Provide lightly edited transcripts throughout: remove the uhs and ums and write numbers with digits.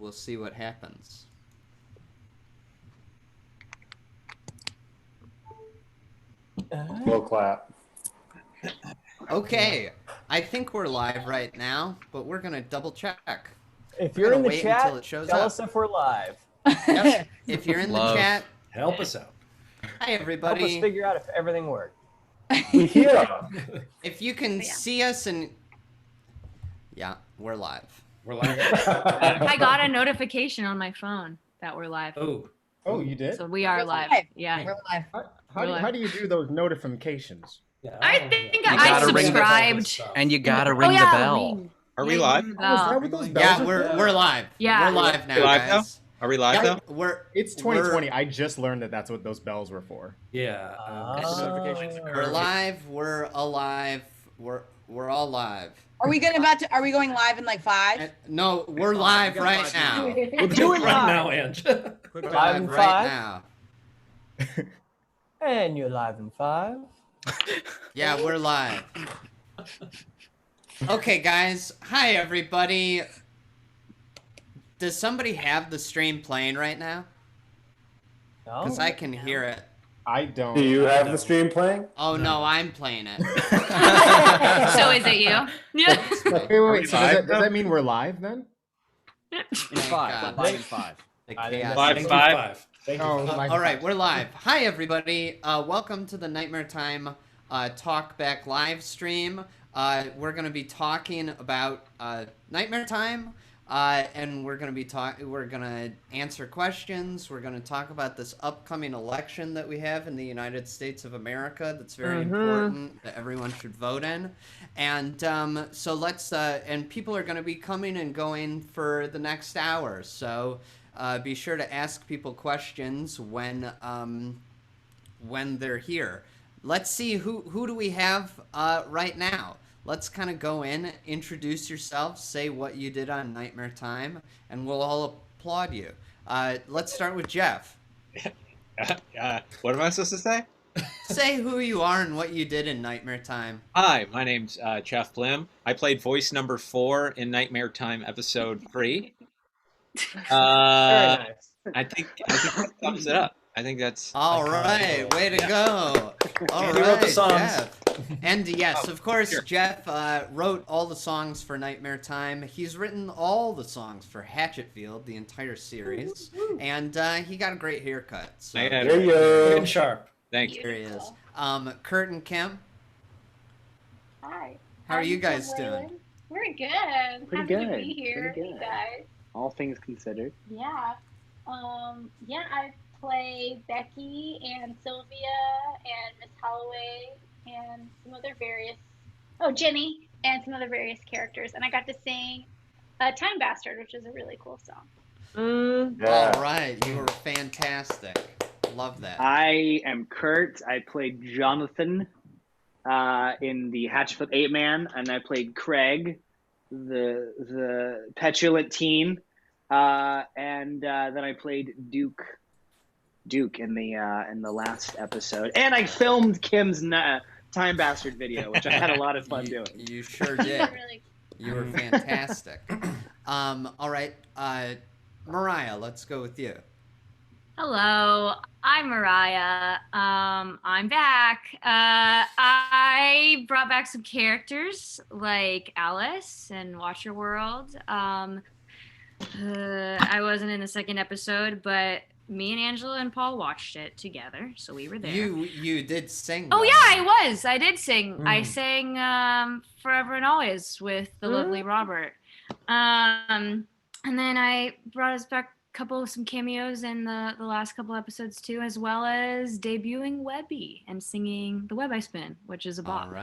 we'll see what happens. We'll clap. Okay, I think we're live right now, but we're gonna double check. If you're in the chat, tell us if we're live. Yep. If you're in the chat, help us out. Hi everybody. Help us figure out if everything worked. Yeah. If you can see us and yeah, we're live. We're live. I got a notification on my phone that we're live. Oh, you did? So we are live. Yeah. We're live. How do you do those notifications? Yeah, I think I subscribed. And you gotta ring the bell. Are we live? Oh, is that what those bells Yeah, are we're live. Yeah. We're live now, Are we live guys. Are we live though? It's 2020. I just learned that that's what those bells were for. Yeah. We're live. We're alive. We're all live. Are we going live in like 5? No, we're live right now. We'll do it right now, Ange. We're Live live in right 5. now. And you're live in 5. Yeah, we're live. Okay, guys. Hi, everybody. Does somebody have the stream playing right now? No? Because I can hear it. I don't. Do you have the stream playing? Oh, no, I'm playing it. So is it you? Yeah. Wait. So does that mean we're live then? God. Live in 5. The I think chaos. that's- Five. Oh, my All right, we're live. Hi, everybody. Welcome to the Nightmare Time Talkback Livestream. We're going to be talking about Nightmare Time, and we're going to answer questions. We're going to talk about this upcoming election that we have in the United States of America. That's very important that everyone should vote in. And so let's and people are going to be coming and going for the next hour. So. Be sure to ask people questions when they're here. Let's see who do we have right now. Let's kind of go in, introduce yourselves, say what you did on Nightmare Time, and we'll all applaud you. Let's start with Jeff. What am I supposed to say? Say who you are and what you did in Nightmare Time. Hi, my name's Jeff Blim. I played voice number 4 in Nightmare Time episode 3. Very nice. I think that sums it up. I think that's All right, way to go. All Andy wrote the right, songs. Jeff. And yes, of course, sure. Jeff wrote all the songs for Nightmare Time. He's written all the songs for Hatchetfield, the entire series, and he got a great haircut. So There you Good go. and sharp. Thank you. here he is. Kurt and Kim, Hi. how are you I'm guys Kim doing? Whalen. We're good. Pretty Happy good. to be here, Pretty you good. guys. All things considered. Yeah. I play Becky and Sylvia and Miss Holloway and some other Jenny and some other various characters. And I got to sing Time Bastard, which is a really cool song. Yeah. All right, you were fantastic. Love that. I am Kurt. I played Jonathan in the Hatchfoot 8-Man, and I played Craig, the petulant teen, and then I played Duke in the last episode, and I filmed Kim's Time Bastard video, which I had a lot of fun doing. You sure did. Really You were fantastic. All right, Mariah, let's go with you. Hello, I'm Mariah. I'm back. I brought back some characters like Alice and Watcher World. I wasn't in the second episode, but me and Angela and Paul watched it together, so we were there. You did sing. Oh though. yeah, I was. I did sing. I sang Forever and Always with the lovely Robert. And then I brought us back some cameos in the last couple episodes too, as well as debuting Webby and singing The Web I Spin, which is a bop.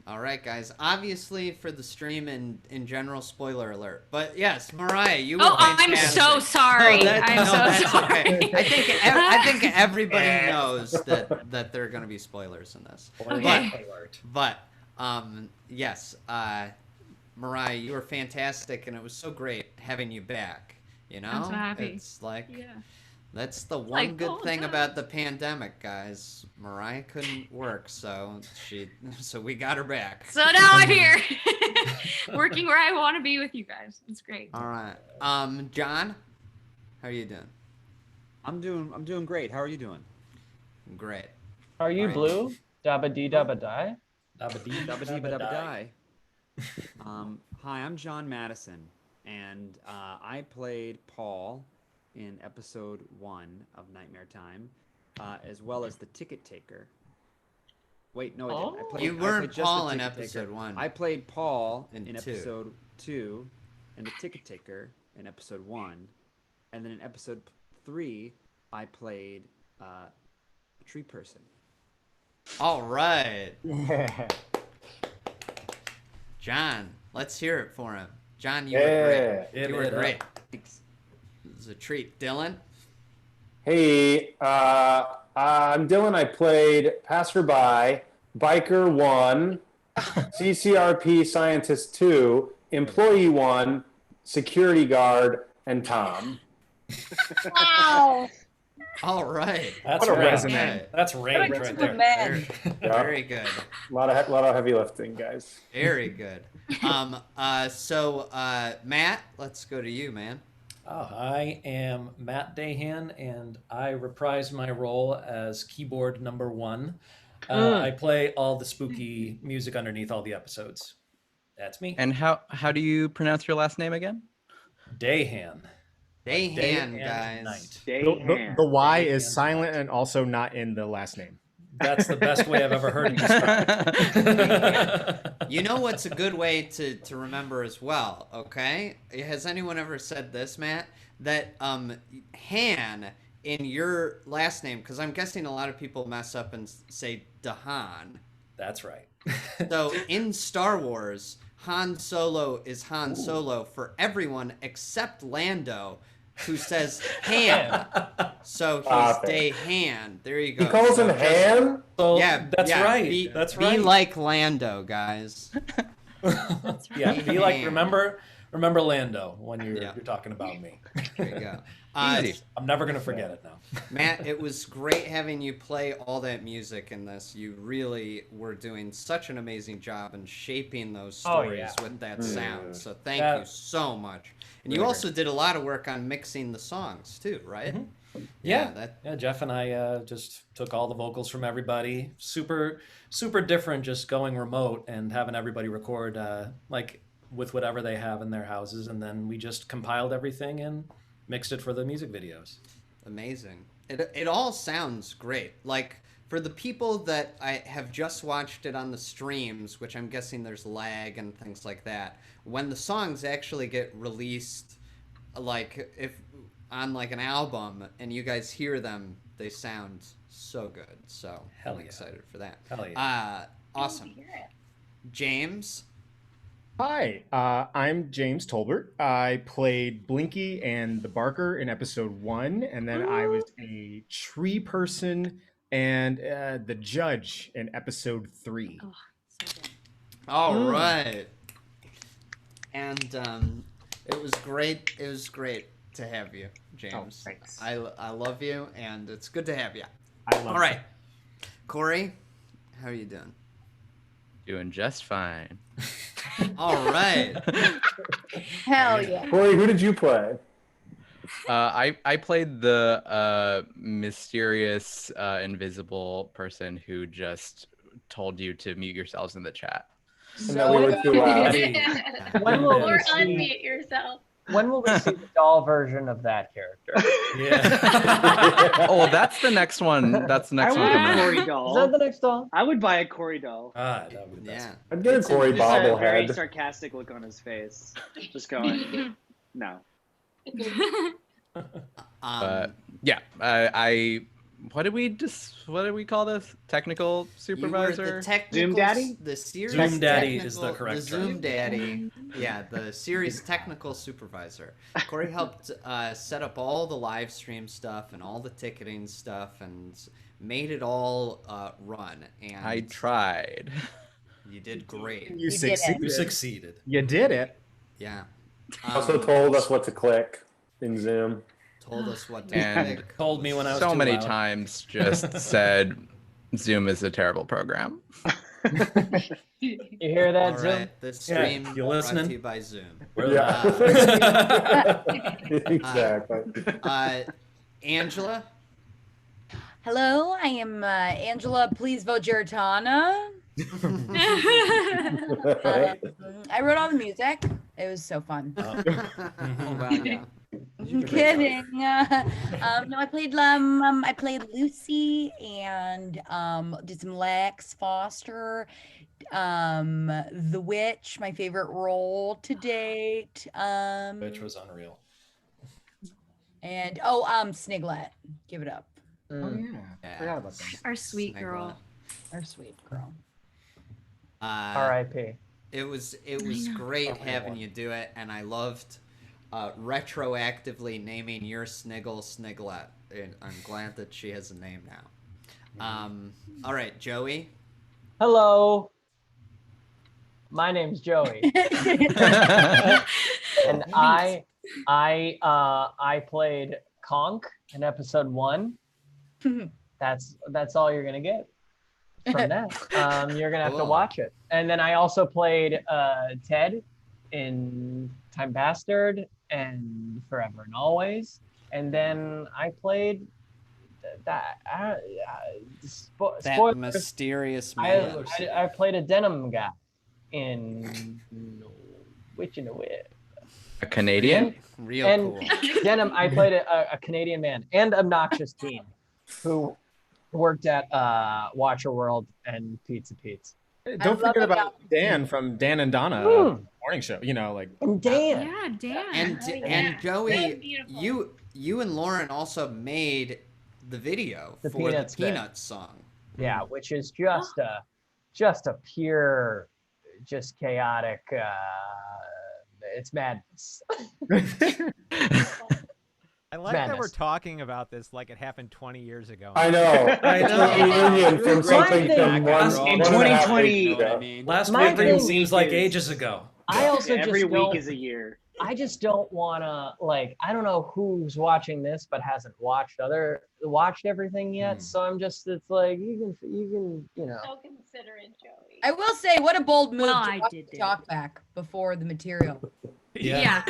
All right, guys. Obviously, for the stream and in general, spoiler alert. But yes, Mariah, you were I'm fantastic. so sorry. That's sorry. okay. I think everybody knows that there are going to be spoilers in this. Okay. But yes, Mariah, you were fantastic, and it was so great having you back. You know, I'm so happy. It's like, Yeah. That's the one like, good oh, thing God. about the pandemic, guys. Mariah couldn't work, so we got her back. So now I'm here, working where I want to be with you guys. It's great. All right. John, how are you doing? I'm doing great. How are you doing? Great. Are you All right. blue? Dabba dee dabba die. Dabba-dee-dabba-die. Hi, I'm John Madison, and I played Paul in episode 1 of Nightmare Time, as well as the Ticket Taker. Wait, no, I didn't. You weren't Paul in episode 1. I played Paul in 2. episode 2, and the Ticket Taker in episode 1, and then in episode 3, I played a tree person. All right. Yeah. John, let's hear it for him. John, you were great. You were great. Thanks. It was a treat. Dylan? Hey, I'm Dylan. I played Passerby, Biker 1, CCRP Scientist 2, Employee 1, Security Guard, and Tom. Wow. All right. That's What a rage. resume. That's rage right there. Man. Very good. A lot of heavy lifting, guys. Very good. So Matt, let's go to you, man. I am Matt Dahan, and I reprise my role as keyboard number 1. I play all the spooky music underneath all the episodes. That's me. And how do you pronounce your last name again? Dahan. Dahan, guys. Night. The Y is silent and also not in the last name. That's the best way I've ever heard it described. You know what's a good way to remember as well, okay? Has anyone ever said this, Matt? That Han in your last name, because I'm guessing a lot of people mess up and say Dahan. That's right. So in Star Wars, Han Solo is Han Solo for everyone except Lando, who says Han. So he's Dahan. There you go. He calls him Han? So yeah, that's right. Be, that's be right. like Lando, guys. That's right. Yeah, be like remember Lando when you're talking about me. There you go. I'm never gonna forget it now. Matt, it was great having you play all that music in this. You really were doing such an amazing job in shaping those stories with that sound. So thank you so much. And you also did a lot of work on mixing the songs too, right? Mm-hmm. Yeah, Jeff and I just took all the vocals from everybody. Super different just going remote and having everybody record like with whatever they have in their houses, and then we just compiled everything and mixed it for the music videos. Amazing. It all sounds great. Like for the people that I have just watched it on the streams, which I'm guessing there's lag and things like that, when the songs actually get released, like if on like an album and you guys hear them, they sound so good. So I'm excited for that. Hell yeah. Awesome. James? Hi, I'm James Tolbert. I played Blinky and the Barker in episode 1, and then I was a tree person and the judge in episode 3. Oh, so good. All right. And it was great. It was great to have you, James. Oh, thanks. I love you, and it's good to have you. I love All right. Corey, how are you doing? Doing just fine. All right. Hell yeah. Corey, who did you play? I played the mysterious invisible person who just told you to mute yourselves in the chat. And that we were too loud. When will Or we see, unmute yourself. when will we see the doll version of that character? Yeah. Oh, that's the next one. That's the next I one would coming a up. Corey Is that doll. the next doll? I would buy a Corey doll. That would be best. Yeah. I'd get a Corey Just a very bobblehead. sarcastic look on his face. Just going, no. Yeah, I what did we call this? Technical supervisor? The technical, Zoom Daddy? The series Zoom Daddy technical, is the correct The Zoom term. Daddy. Yeah, the series technical supervisor. Corey helped set up all the live stream stuff and all the ticketing stuff and made it all run. And I tried. you did great. You did it. You succeeded. You did it. Yeah. Also told us what to click in Zoom. told us what to and pick. Told me when I was so too many loud. times just said Zoom is a terrible program. You hear that, All Zoom? right, the stream you brought listening? to you by Zoom. We're Exactly. Angela? Hello, I am Angela. Please vote Giratana. I wrote all the music. It was so fun. Oh, wow, yeah. Kidding. No, I played Lucy and did some Lex Foster, the Witch, my favorite role to date. Which was unreal. And Sniglet, give it up. Oh yeah. Forgot about that. Our sweet girl. Our sweet girl. R.I.P. It was great having you do it, and I loved retroactively naming your Sniggle Sniglet. And I'm glad that she has a name now. All right, Joey. Hello. My name's Joey. And I played Conk in episode 1. That's all you're gonna get from that. You're gonna have to watch it. And then I also played Ted in Time Bastard and Forever and Always. And then I played that spoilers, mysterious man. I played a denim guy in Witch in the Wit. A Canadian? Real and cool. Denim, I played a Canadian man and obnoxious teen who worked at Watcher World and Pizza Pete's. Don't forget about Dan from Dan and Donna morning show. You know, like Dan. Yeah, Dan. And Joey, you and Lauren also made the video for Peanuts the bit. Peanuts song. Yeah, which is just a pure, just chaotic. It's madness. I like that we're talking about this like it happened 20 years ago. I know. It's a reunion from something from in 2020. Last My weekend thing seems like ages ago. I also every just week don't- is a year. I just don't wanna I don't know who's watching this but hasn't watched everything yet. So I'm just it's like you can you know. So considerate, Joey. I will say, what a bold move Well, to I watch did the do. Talkback before the material. Yeah,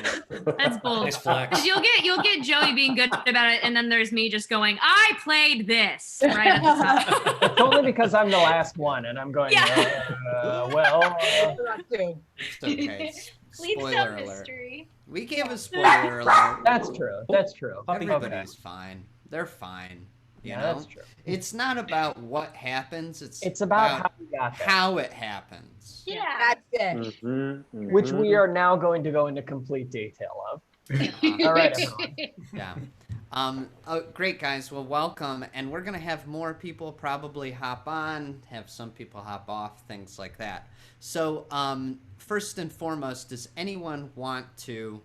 that's bold. Nice flex. 'Cause you'll get Joey being good about it, and then there's me just going, "I played this" right at the top. It's only because I'm the last one and I'm going well. It's okay. Leave Spoiler some alert. mystery. We gave a spoiler alert. That's true. Everybody's fine. They're fine. You know? That's true. It's not about what happens. It's about how we got there. how it happens. Yeah. That's it. Which we are now going to go into complete detail of. All right, everyone. Yeah. Great, guys. Well, welcome. And we're going to have more people probably hop on, have some people hop off, things like that. So, first and foremost, does anyone want to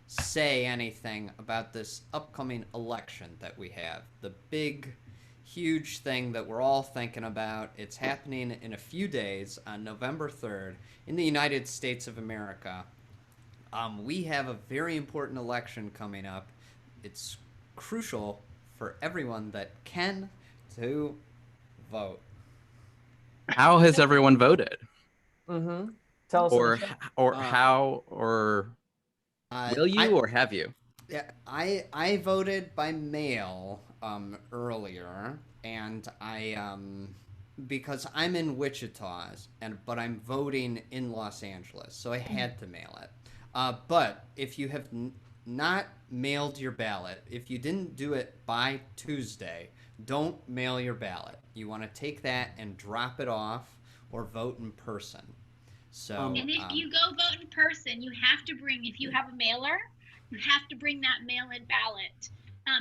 say anything about this upcoming election that we have? The big, huge thing that we're all thinking about. It's happening in a few days on November 3rd in the United States of America. We have a very important election coming up. It's crucial for everyone that can to vote. How has everyone voted? Mm-hmm. Tell us. Or how or will you or have you? Yeah, I voted by mail earlier, and I because I'm in Wichita, but I'm voting in Los Angeles, so I had to mail it. But if you have not mailed your ballot, if you didn't do it by Tuesday, don't mail your ballot. You want to take that and drop it off or vote in person. So, And if you go vote in person, you have to bring, if you have a mailer, you have to bring that mail-in ballot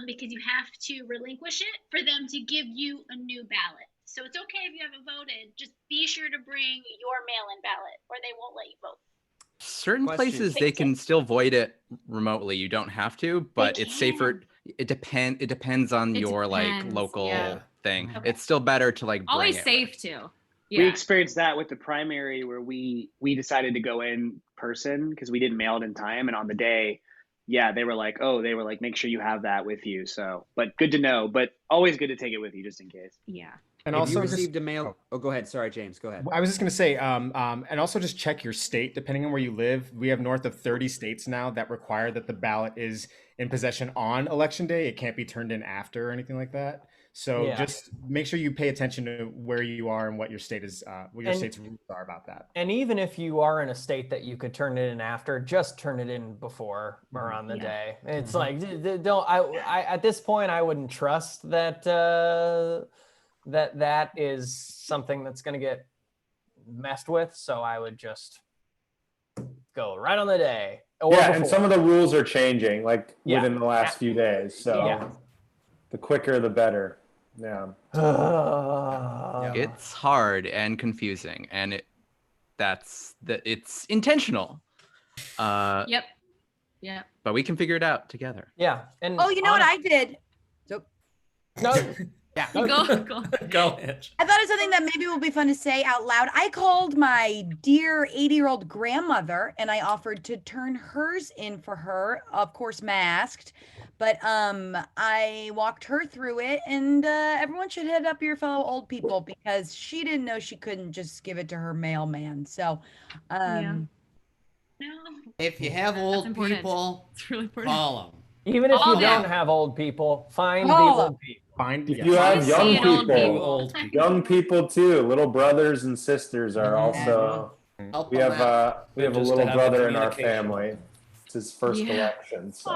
because you have to relinquish it for them to give you a new ballot. So it's okay if you haven't voted. Just be sure to bring your mail-in ballot or they won't let you vote. Certain places they can still void it remotely. You don't have to, but it's safer. It depends on your like local thing. Okay. It's still better to like bring Always it. safe too. We experienced that with the primary where we decided to go in person because we didn't mail it in time, and on the day yeah, they were like, make sure you have that with you. So, but good to know. But always good to take it with you just in case. Yeah. And If also you received a mail, go ahead. Sorry, James. Go ahead. I was just going to say, and also just check your state, depending on where you live. We have north of 30 states now that require that the ballot is in possession on election day. It can't be turned in after or anything like that. So just make sure you pay attention to where you are and what your state is, what your state's rules are about that. And even if you are in a state that you could turn it in after, just turn it in before or on the day. It's like, don't, I at this point, I wouldn't trust that, that is something that's going to get messed with. So I would just go right on the day. Or yeah, before. and some of the rules are changing, like within the last few days. So the quicker, the better. Yeah. It's hard and confusing, and it's intentional. Yep. But we can figure it out together. Yeah. And oh, you know what I did? So, no. Yeah. Go. Go, Hitch. I thought of something that maybe will be fun to say out loud. I called my dear 80-year-old grandmother and I offered to turn hers in for her, of course masked. But I walked her through it, and everyone should head up your fellow old people because she didn't know she couldn't just give it to her mailman. So, if you have old people, it's really important. call them. Even if you don't have old people, find the old people. If you have young people too, little brothers and sisters are also. We have a little brother in our family. It's his first election. So.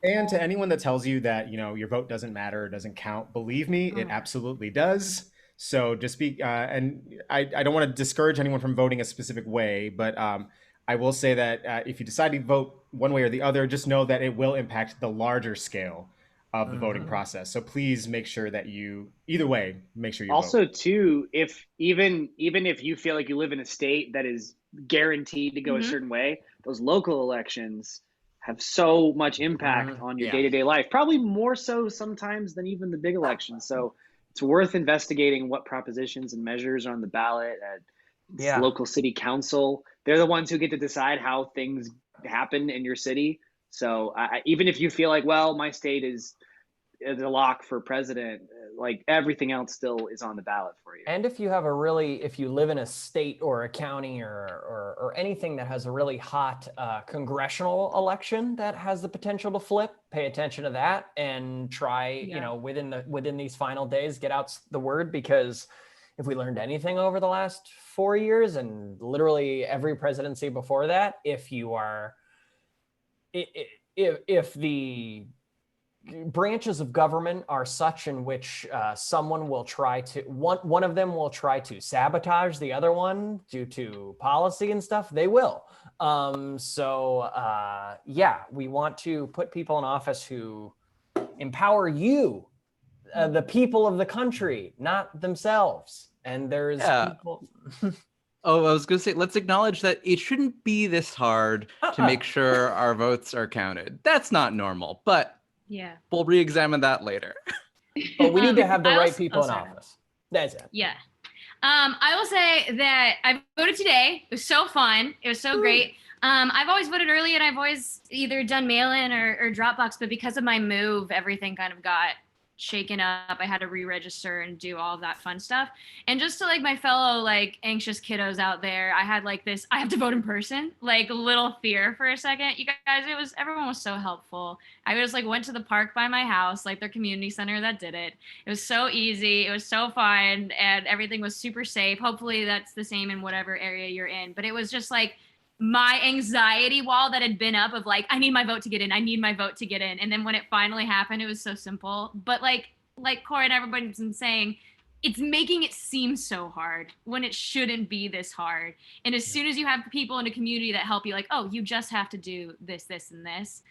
And to anyone that tells you that your vote doesn't matter, or doesn't count, believe me, it absolutely does. So just be and I don't want to discourage anyone from voting a specific way, but I will say that if you decide to vote one way or the other, just know that it will impact the larger scale of the voting process. So please make sure that either way, make sure you also vote. too, if even if you feel like you live in a state that is guaranteed to go a certain way, those local elections have so much impact on your day-to-day life, probably more so sometimes than even the big elections. So it's worth investigating what propositions and measures are on the ballot at local city council. They're the ones who get to decide how things happen in your city. So even if you feel like, well, my state is a lock for president, like everything else still is on the ballot for you. And if you live in a state or a county or anything that has a really hot congressional election that has the potential to flip, pay attention to that and try, within these final days, get out the word, because if we learned anything over the last 4 years and literally every presidency before that, if the branches of government are such in which someone will try to one of them will try to sabotage the other one due to policy and stuff, they will. We want to put people in office who empower you, the people of the country, not themselves. And there's people. Oh, I was going to say, let's acknowledge that it shouldn't be this hard to make sure our votes are counted. That's not normal, but we'll re-examine that later. But we need to have the right people in office. That's it. Yeah. I will say that I voted today. It was so fun. It was so great. I've always voted early, and I've always either done mail-in or Dropbox, but because of my move, everything kind of got shaken up. I had to re-register and do all of that fun stuff. And just to my fellow anxious kiddos out there, I had this I have to vote in person little fear for a second. You guys, everyone was so helpful. I just went to the park by my house, their community center that did it. It was so easy, it was so fun, and everything was super safe. Hopefully that's the same in whatever area you're in, but it was just my anxiety wall that had been up of I need my vote to get in. I need my vote to get in. And then when it finally happened, it was so simple. But like Corey and everybody's been saying, it's making it seem so hard when it shouldn't be this hard. And as soon as you have people in a community that help you, oh, you just have to do this, this, and this,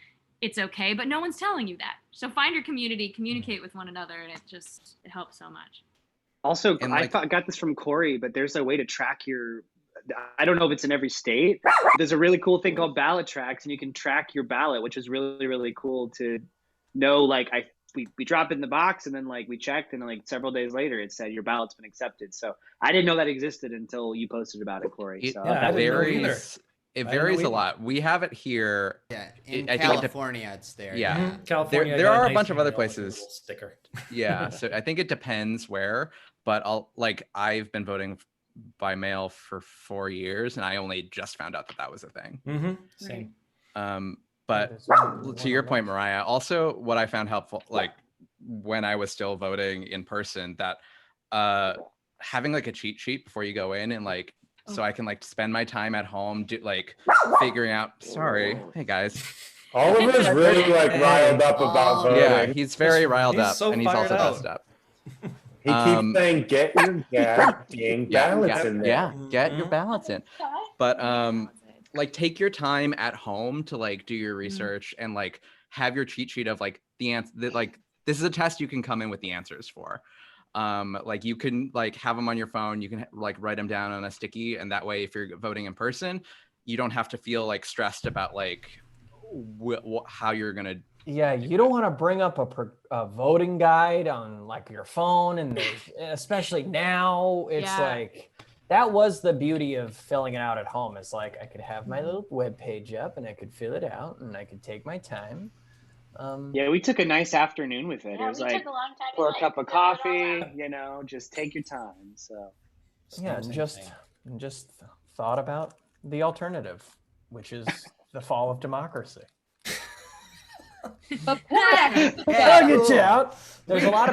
it's okay. But no one's telling you that. So find your community, communicate with one another, and it helps so much. Also, I got this from Corey, but there's a way to track I don't know if it's in every state, but there's a really cool thing called ballot tracks, and you can track your ballot, which is really, really cool to know. We drop it in the box, and then we checked, and several days later it said your ballot's been accepted. So I didn't know that existed until you posted about it, Corey. It varies a lot. We have it here. Yeah, in I think California, it's there. Yeah, California. There are a nice bunch of other email with a places. little sticker. Yeah, so I think it depends where. But I've been voting by mail for 4 years, and I only just found out that was a thing. Same. But to your point, Mariah, also what I found helpful, like when I was still voting in person, that having like a cheat sheet before you go in, and like so I can like spend my time at home figuring out. Sorry, hey guys. Oliver's really like riled up about voting. Yeah, he's very riled up, so and he's also fired dressed up. He keeps saying, "Get your ballots in there." Yeah, get your ballots in. But like take your time at home to like do your research and like have your cheat sheet of like the answer. Like this is a test you can come in with the answers for. Like you can like have them on your phone. You can like write them down on a sticky, and that way, if you're voting in person, you don't have to feel like stressed about like how you're gonna. Yeah, you don't want to bring up a voting guide on like your phone, and especially now, it's like that was the beauty of filling it out at home. It's like I could have my little web page up, and I could fill it out, and I could take my time. Yeah, we took a nice afternoon with it. Yeah, it was we like took a long time to, pour a like, cup of fill it all coffee, out. you know, just take your time. So Yeah, just thought about the alternative, which is the fall of democracy. I'll get you out. There's a lot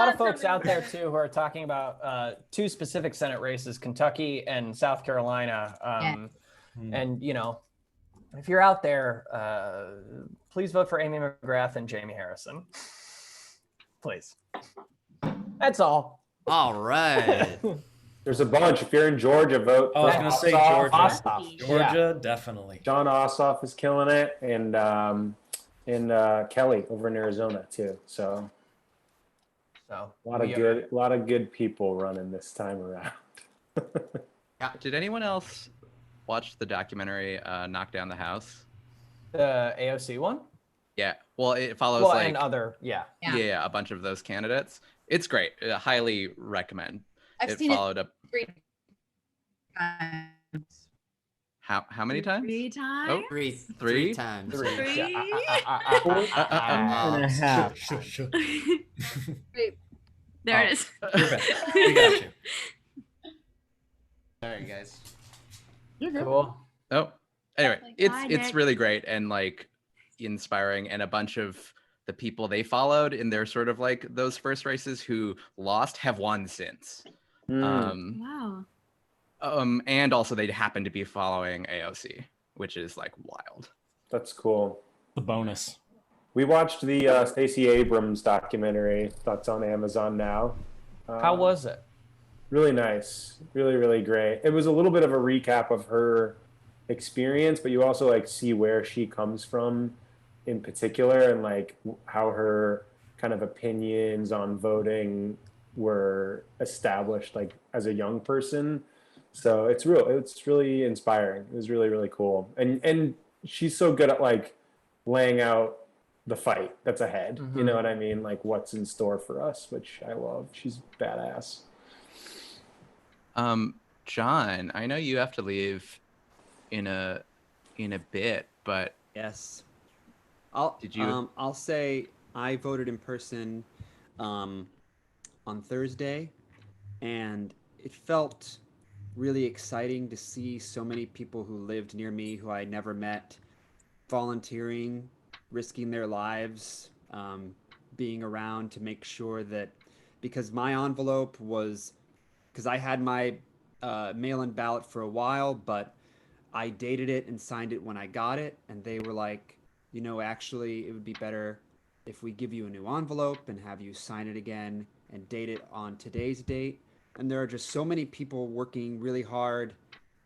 of folks out there too who are talking about two specific Senate races, Kentucky and South Carolina. And you know, if you're out there, please vote for Amy McGrath and Jamie Harrison. Please. That's all. All right. There's a bunch. If you're in Georgia, vote I was for going to say Ossoff. Georgia, definitely. John Ossoff is killing it, and Kelly over in Arizona too. So a lot of good people running this time around. Did anyone else watch the documentary Knock Down the House? The AOC one? Yeah. Well, it follows and other, a bunch of those candidates. It's great. I highly recommend. I've seen followed it up 3 times. How many times? 3 times. Oh, three times. 3. 4.5. There it is. We got you. Sorry, guys. Cool. Oh, anyway, Bye, it's Nick. really great and like inspiring, and a bunch of the people they followed in their sort of like those first races who lost have won since. Wow. And also they happen to be following AOC, which is like wild. That's cool. The bonus. We watched the Stacey Abrams documentary that's on Amazon now. How was it? Really nice. Really, really great. It was a little bit of a recap of her experience, but you also like see where she comes from in particular, and like how her kind of opinions on voting were established like as a young person. So it's really inspiring. It was really, really cool. And she's so good at like laying out the fight that's ahead. Mm-hmm. You know what I mean? Like what's in store for us, which I love. She's badass. John, I know you have to leave in a bit, but yes. I'll say I voted in person on Thursday, and it felt really exciting to see so many people who lived near me who I never met volunteering, risking their lives, being around to make sure that, because my envelope was, because I had my mail-in ballot for a while, but I dated it and signed it when I got it, and they were like, you know, actually, it would be better if we give you a new envelope and have you sign it again and date it on today's date. And there are just so many people working really hard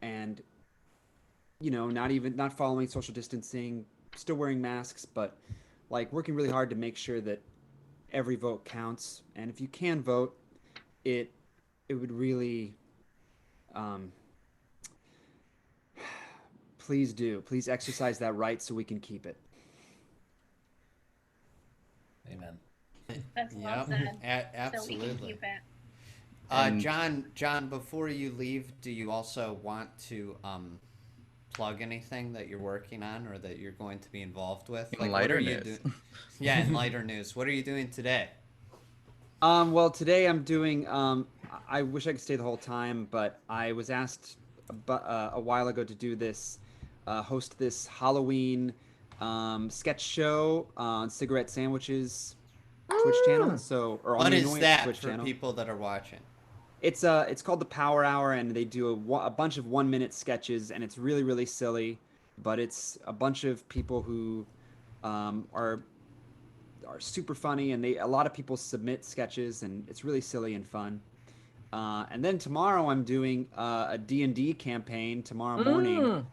and, you know, not following social distancing, still wearing masks, but like working really hard to make sure that every vote counts. And if you can vote, it would really, please do. Please exercise that right so we can keep it. Amen. That's well said. Absolutely. So we can keep it. John, before you leave, do you also want to plug anything that you're working on or that you're going to be involved with? In lighter news. Yeah, in lighter news. What are you doing today? Well, today I'm doing. I wish I could stay the whole time, but I was asked a while ago to do this, host this Halloween sketch show on Cigarette Sandwiches Twitch channel. So, or on What the is Annoyance that Twitch for channel. people that are watching? It's called the Power Hour, and they do a bunch of 1-minute sketches, and it's really, really silly, but it's a bunch of people who are super funny, and a lot of people submit sketches, and it's really silly and fun. And then tomorrow I'm doing a D&D campaign tomorrow morning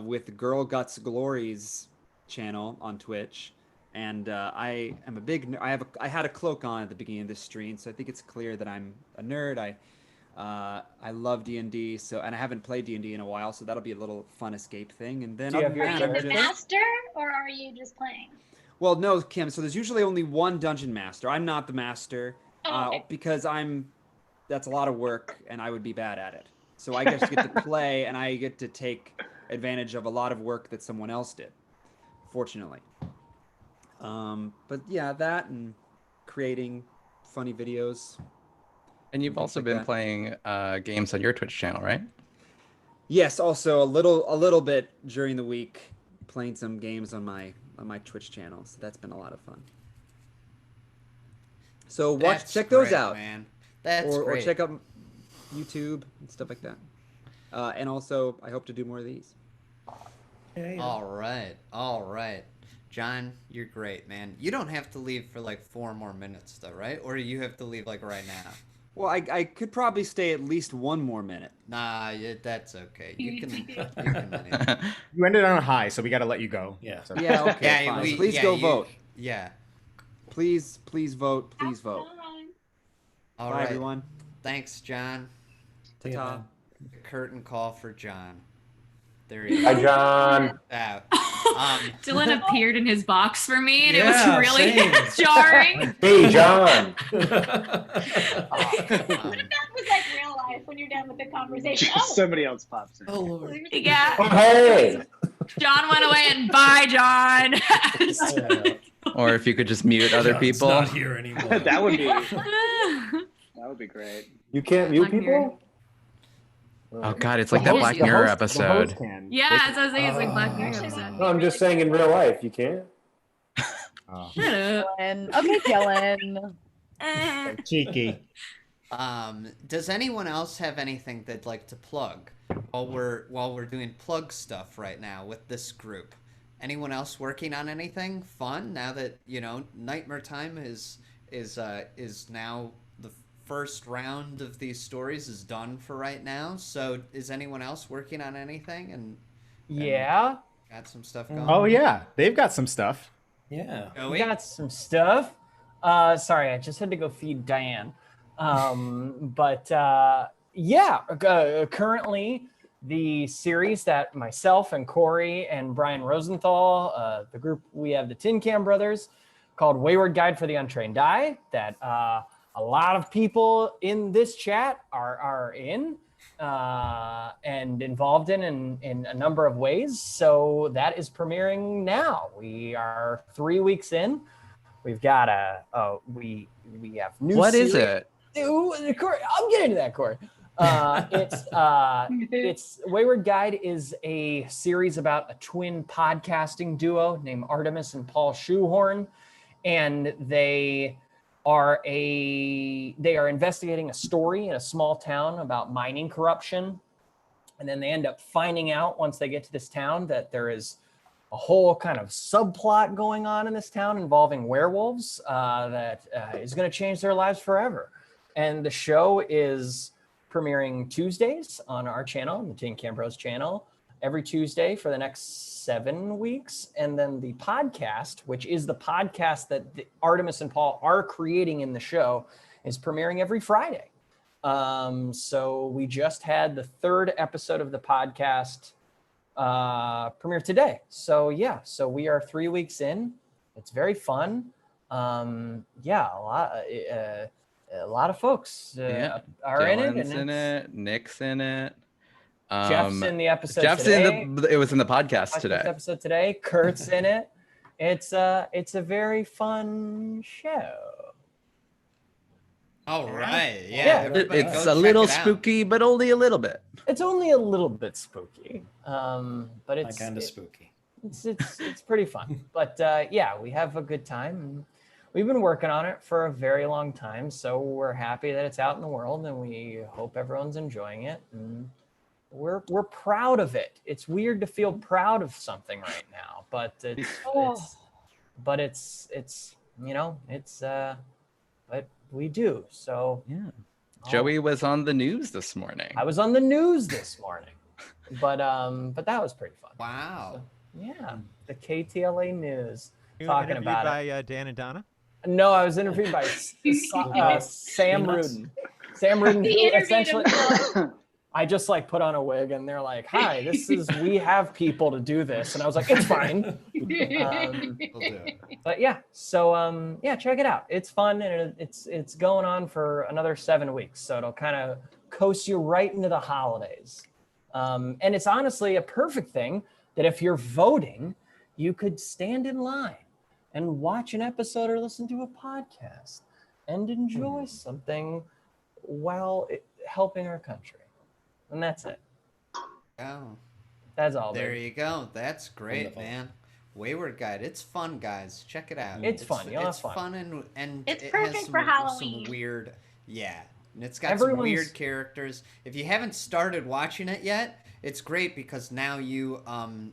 with Girl Guts Glory's channel on Twitch. And I am a big. I had a cloak on at the beginning of this stream, so I think it's clear that I'm a nerd. I love D&D, and I haven't played D&D in a while, so that'll be a little fun escape thing. And then are you the master or are you just playing? Well, no, Kim. So there's usually only one dungeon master. I'm not the master okay. because that's a lot of work, and I would be bad at it. So I just get to play, and I get to take advantage of a lot of work that someone else did, fortunately. But yeah, that and creating funny videos. And you've also been playing games on your Twitch channel, right? Yes, also a little bit during the week, playing some games on my Twitch channel. So that's been a lot of fun. So check those out, man. That's or great. Or check out YouTube and stuff like that. And also, I hope to do more of these. Yeah. All right. John, you're great, man. You don't have to leave for like 4 more minutes, though, right? Or you have to leave like right now? Well, I could probably stay at least 1 more minute. Nah, that's okay. You can leave. You ended on a high, so we got to let you go. Yeah. So. Yeah. Okay. Yeah, fine. Please go vote. Yeah. Please vote. Please vote. All Bye, right, everyone. Thanks, John. Ta-ta. Curtain call for John. There he is. Hi, John. Dylan appeared in his box for me, and it was really jarring. Hey, John. What if that was like real life when you're done with the conversation? Somebody else pops in. Oh, Lord. Yeah. Oh, hey. John went away, and bye, John. Or if you could just mute other people. Not here anymore. That would be great. You can't mute people? Oh God, it's like that Black Mirror episode. Yeah, as I was saying, it's like Black Mirror episode. No, I'm just saying in real life, you can't. Shut up. Okay, Dylan. Cheeky. Does anyone else have anything they'd like to plug while we're doing plug stuff right now with this group? Anyone else working on anything fun now that Nightmare Time is now the first round of these stories is done for right now. So is anyone else working on anything and got some stuff going? Oh yeah, they've got some stuff. Yeah, we got some stuff. Sorry, I just had to go feed Diane. Currently the series that myself and Corey and Brian Rosenthal, the group, we have the Tin Can Brothers, called Wayward Guide for the Untrained Eye, that a lot of people in this chat are in and involved in a number of ways. So that is premiering now. We are 3 weeks in. We've got we have new. What is it? Corey, I'm getting to that, Corey. It's Wayward Guide is a series about a twin podcasting duo named Artemis and Paul Shoehorn, and they are investigating a story in a small town about mining corruption, and then they end up finding out once they get to this town that there is a whole kind of subplot going on in this town involving werewolves that is going to change their lives forever. And the show is premiering Tuesdays on our channel, the Tin Can Bros channel, every Tuesday for the next 7 weeks. And then the podcast, which is the podcast that Artemis and Paul are creating in the show, is premiering every Friday. So we just had the 3rd episode of the podcast premiere today. So yeah, so we are 3 weeks in. It's very fun. A lot of folks are in it. Dylan's in it. Nick's in it. Jeff's in the episode Jeff's today. it was in the podcast today. Episode today. Kurt's in it. It's a very fun show. All right. Yeah. It's a little spooky, but only a little bit. It's only a little bit spooky. But it's kind of spooky. It's pretty fun. But yeah, we have a good time. We've been working on it for a very long time, so we're happy that it's out in the world, and we hope everyone's enjoying it. And we're proud of it. It's weird to feel proud of something right now, but but we do. So yeah. Joey was on the news this morning. I was on the news this morning, but that was pretty fun. Wow. So, yeah, the KTLA news You talking interviewed about by it. Dan and Donna? No, I was interviewed by Sam Rudin. Sam Rudin, who essentially, I just like put on a wig and they're like, "Hi, we have people to do this," and I was like, "It's fine." But yeah, so yeah, check it out. It's fun, and it's going on for another 7 weeks, so it'll kind of coast you right into the holidays. And it's honestly a perfect thing that if you're voting, you could stand in line and watch an episode or listen to a podcast and enjoy something while helping our country. And that's it. Oh. That's all. There you go. That's great, wonderful. Man. Wayward Guide. It's fun, guys. Check it out. It's fun. You'll have fun. It's fun and it's it perfect has for Halloween. Some weird, yeah. And it's got some weird characters. If you haven't started watching it yet, it's great because now you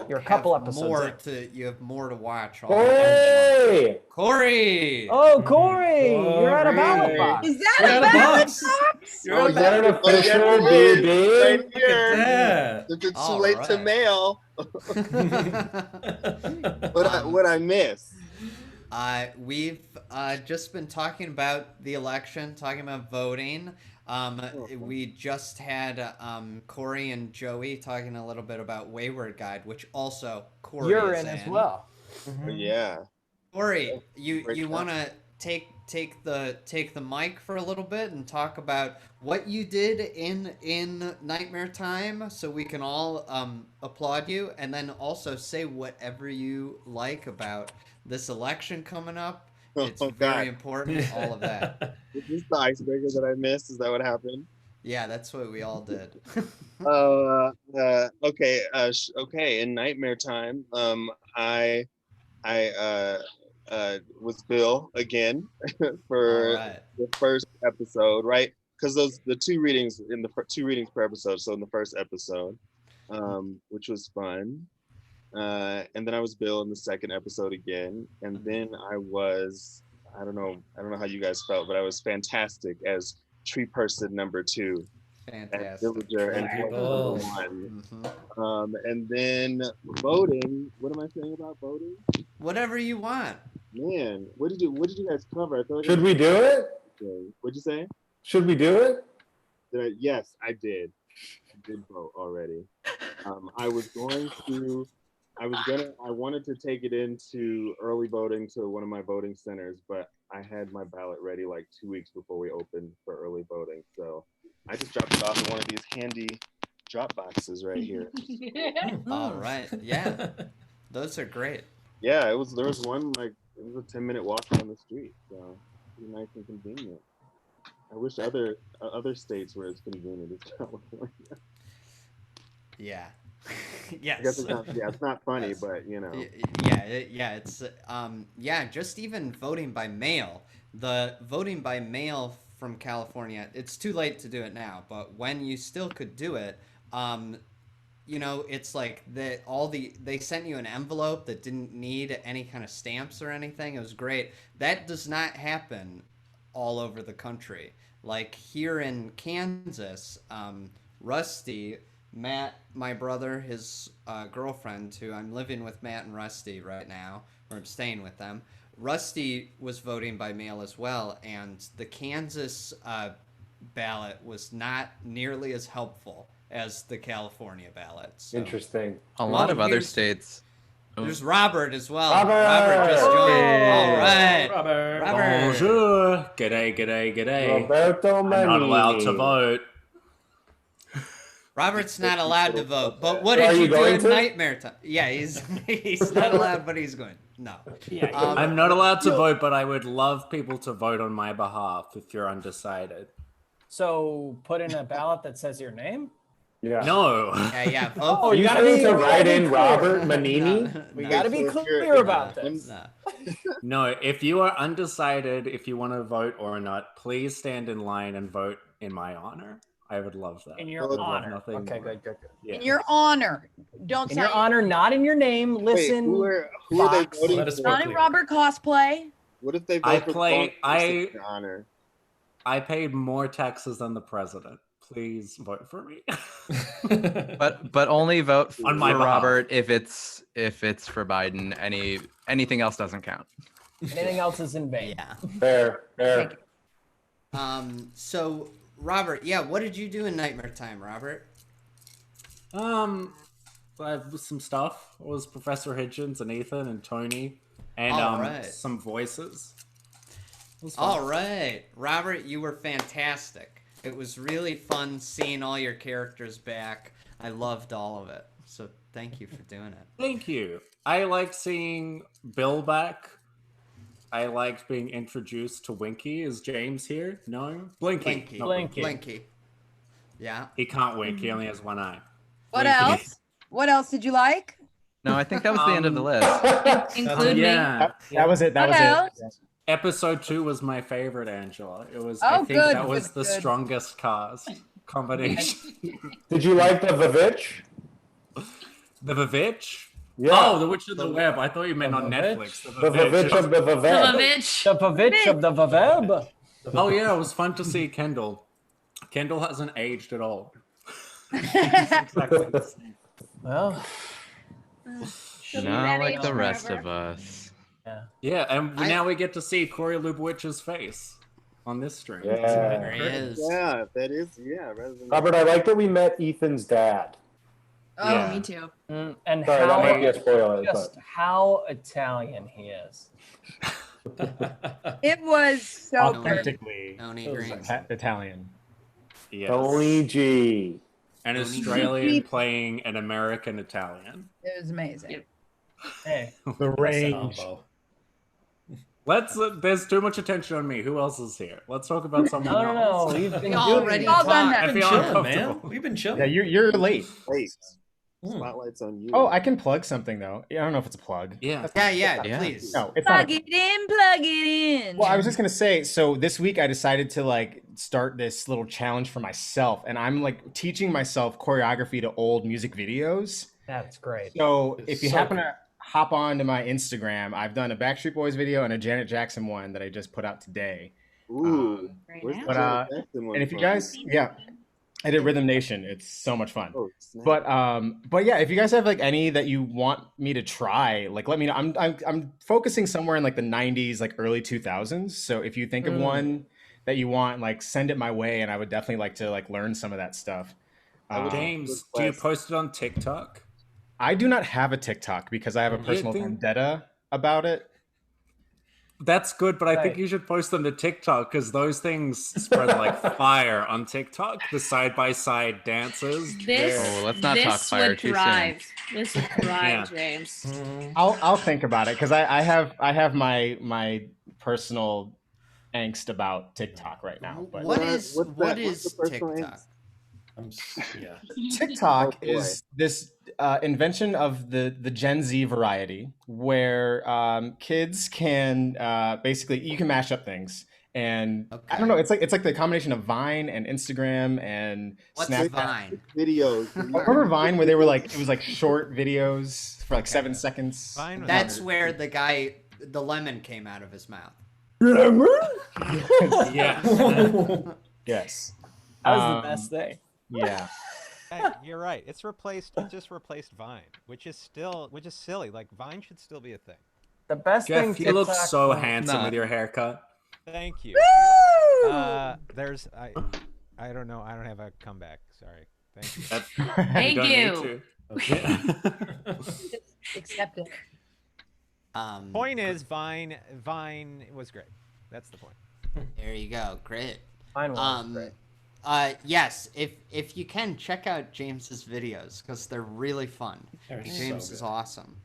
you're a couple episodes you have more to watch. Corey! Corey! Oh, Corey! You're at a ballot box. Is that a ballot box? Is that an official BB? Right here. If it's too late to mail. What I miss? We've just been talking about the election, talking about voting. We just had Corey and Joey talking a little bit about Wayward Guide, which also Corey You're is in as well. Mm-hmm. Yeah. Corey, you want to take the mic for a little bit and talk about what you did in Nightmare Time, so we can all applaud you, and then also say whatever you like about this election coming up. It's very important, all of that. Is this the icebreaker that I missed? Is that what happened? Yeah, that's what we all did. Okay. Okay. In Nightmare Time, I was Bill again for the first episode, right? Because the two readings per episode. So in the first episode, which was fun. And then I was Bill in the second episode again, and then I was I don't know how you guys felt, but I was fantastic as tree person number 2, fantastic villager and number 1. And then voting. What am I saying about voting? Whatever you want. Man, what did you guys cover? I feel like Should we do it? What'd you say? Should we do it? Yes, I did. I did vote already. I wanted to take it into early voting to one of my voting centers, but I had my ballot ready like 2 weeks before we opened for early voting. So I just dropped it off in one of these handy drop boxes right here. All right. Yeah. Those are great. Yeah, there was one, like, it was a 10-minute walk down the street. So pretty nice and convenient. I wish other states were as convenient as California. Yeah. Yes. I guess it's not funny, but you know. Yeah, it's just even voting by mail. The voting by mail from California, it's too late to do it now, but when you still could do it, it's like they sent you an envelope that didn't need any kind of stamps or anything. It was great. That does not happen all over the country. Like here in Kansas, Rusty, Matt, my brother, his girlfriend, who I'm living with Matt and Rusty right now, or I'm staying with them. Rusty was voting by mail as well, and the Kansas ballot was not nearly as helpful as the California ballot. So. Interesting. A lot of other states. There's Robert as well. Robert just joined. All right. Robert. Bonjour. G'day. Roberto I'm not allowed to vote. Robert's not allowed to vote. But what did you do in Nightmare Time? Yeah, he's not allowed, but he's going. No. Yeah, I'm not allowed to vote, but I would love people to vote on my behalf if you're undecided. So put in a ballot that says your name? Yeah. No. Yeah. Oh, you gotta be to write in Robert Manini. We gotta be clear about this. No, if you are undecided if you want to vote or not, please stand in line and vote in my honor. I would love that. In your honor. Okay, good. Yeah. In your honor. Don't in sign your honor, not in your name. Listen. Wait, who are they voting for? Not in Robert cosplay. What if they vote for I honor? I paid more taxes than the president. Please vote for me. but only vote for On my Robert if it's for Biden. Anything else doesn't count. Anything else is in vain. Yeah. Fair. So Robert, what did you do in Nightmare Time, Robert? Some stuff. It was Professor Hitchens and Ethan and Tony and some voices. All right, Robert, you were fantastic. It was really fun seeing all your characters back. I loved all of it. So thank you for doing it. Thank you. I liked seeing Bill back. I liked being introduced to Winky. Is James here? No? Blinky. Blinky. Yeah. He can't wink. He only has one eye. What Blinky. else? What else did you like? No, I think that was the end of the list. Include me. That was it. That was it. Episode 2 was my favorite, Angela. It was. Oh, I think good, that was the good. strongest cast combination. Did you like the Vivitch? The Vivitch? Yeah. Oh, the Witch of the Web. I thought you meant on Netflix. The Vivitch of the Viveb. The Vivitch of the Viveb. Oh yeah, it was fun to see Kendall. Kendall hasn't aged at all. Well, not like the rest of us. Yeah, and now we get to see Corey Lubowicz's face on this stream. Yeah. There he is. Yeah, that is. Yeah, Robert, I like that we met Ethan's dad. Oh, me too. And Sorry, that might be a spoiler. just how Italian he is. It was so good. Authentically Tony Green. Italian. Yes. Tony G. An Australian playing an American Italian. It was amazing. Hey, the range. There's too much attention on me. Who else is here? Let's talk about someone else. No, we've been already talked. talked. We've been chilling, man. We've been chilling. Yeah, you're late. Spotlight's on you. Oh, I can plug something though. I don't know if it's a plug. Yeah. Please. No, it's Plug not. it in, plug it in. Well, I was just gonna say. So this week I decided to start this little challenge for myself, and I'm teaching myself choreography to old music videos. That's great. So if you happen to hop on to my Instagram, I've done a Backstreet Boys video and a Janet Jackson one that I just put out today. Ooh. And if you guys, I did Rhythm Nation. It's so much fun. Oh, but yeah, if you guys have any that you want me to try, let me know. I'm focusing somewhere in the 90s, early 2000s. So if you think of one that you want, send it my way, and I would definitely like to learn some of that stuff. James, do you post it on TikTok? I do not have a TikTok because I have a personal vendetta about it. That's good, but I think you should post them to TikTok because those things spread like fire on TikTok. The side-by-side dances. Let's not talk fire too soon. This would thrive, James. I'll think about it because I have my personal angst about TikTok right now. But What is TikTok? TikTok is this invention of the Gen Z variety where kids can basically you can mash up things, and I don't know, it's like the combination of Vine and Instagram and Snapchat Vine videos. Remember Vine where they were it was short videos for 7 seconds. That's where the lemon came out of his mouth. Yeah. Yes. That was the best thing. Yeah. Hey, you're right. It just replaced Vine, which is silly. Vine should still be a thing. The best thing. Jeff, you look so handsome with your haircut. Thank you. I don't know. I don't have a comeback. Sorry. Thank you. Thank you. Accept it. Point is, Vine was great. That's the point. There you go. Great. Vine was great. yes, if you can, check out James's videos because they're really fun. James is awesome.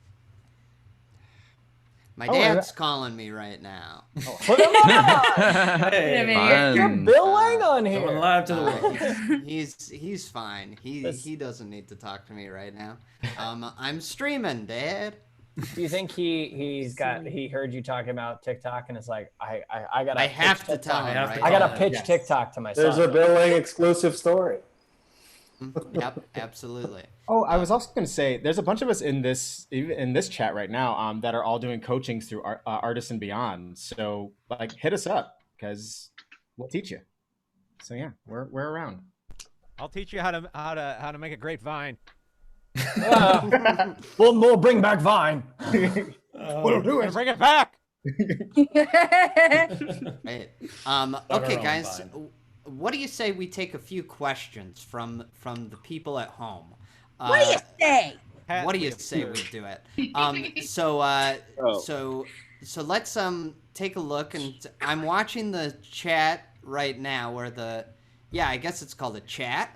My dad's calling me right now. Put him on! Hey, you're Bill Lang on here. Going live to the world. He's fine. He doesn't need to talk to me right now. I'm streaming, Dad. Do you think he heard you talking about TikTok and it's like I have to tell him. I gotta pitch TikTok to my son. There's a Bill Lang exclusive story. Yep, absolutely. Oh, I was also going to say, there's a bunch of us in this chat right now that are all doing coachings through Artists and Beyond. So like, hit us up because we'll teach you. So yeah, we're around. I'll teach you how to make a great Vine. We'll bring back Vine. We'll do it. Bring it back. Right. Okay, guys. What do you say we take a few questions from the people at home? What do you say? What do you say we do it? So let's take a look, and I'm watching the chat right now, or I guess it's called a chat.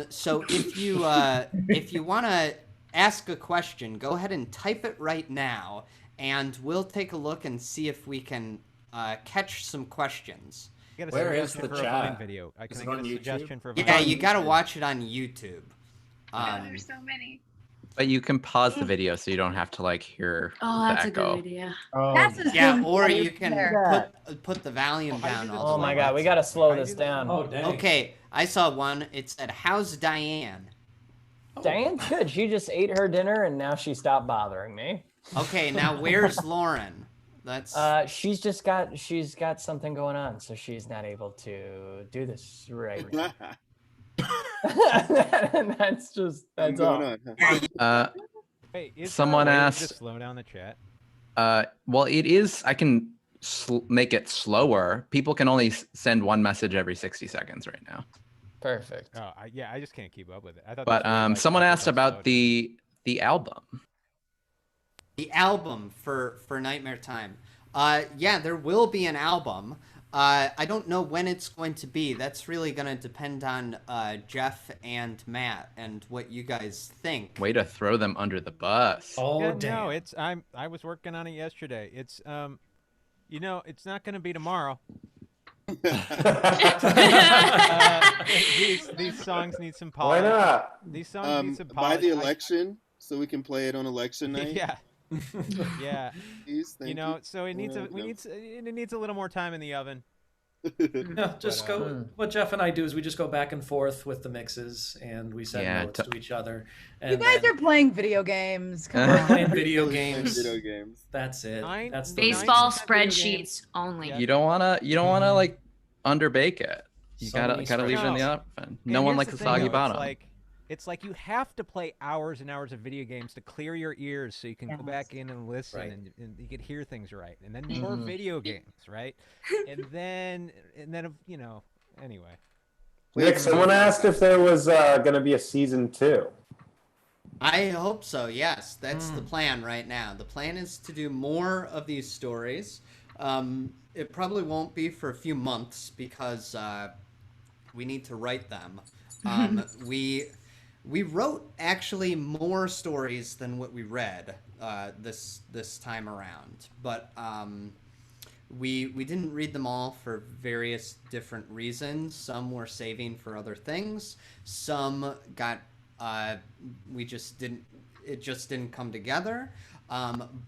So if you want to ask a question, go ahead and type it right now, and we'll take a look and see if we can catch some questions. Where is the chat? Video. Can I get a suggestion for a Vine? Yeah, you got to watch it on YouTube. There's so many. But you can pause the video so you don't have to like hear the That's a echo. good idea. Yeah, or you can put the volume down. Oh my God, we gotta slow this down. Oh dang. Okay, I saw one. It said, "How's Diane?" Diane's good. She just ate her dinner and now she stopped bothering me. Okay, now where's Lauren? That's she's got something going on, so she's not able to do this right now. that's all. Hey, someone asked. Slow down the chat. Well, it is. I can make it slower. People can only send one message every 60 seconds right now. Perfect. Oh, I just can't keep up with it. I thought. But someone asked about the album. The album for Nightmare Time. Yeah, there will be an album. I don't know when it's going to be. That's really going to depend on Jeff and Matt and what you guys think. Way to throw them under the bus. Oh, yeah, damn. No, I was working on it yesterday. It's it's not going to be tomorrow. These songs need some polish. Why not? These songs need some polish. By the election, so we can play it on election night. Yeah. Yeah. Please, so it needs it needs a little more time in the oven. No, just go. What Jeff and I do is we just go back and forth with the mixes, and we send notes to each other. And you guys are playing video games. Come we're on. playing video games. Video games. That's it. That's the baseball spreadsheets only. You don't wanna like underbake it. You gotta leave it in the oven. No one likes a soggy bottom. It's like you have to play hours and hours of video games to clear your ears so you can go back in and listen and you can hear things right. And then more video games, right? and then anyway. Nick, someone asked if there was going to be a season 2. I hope so, yes. That's the plan right now. The plan is to do more of these stories. It probably won't be for a few months because we need to write them. We wrote actually more stories than what we read this time around, but we didn't read them all for various different reasons. Some were saving for other things. Some got it just didn't come together.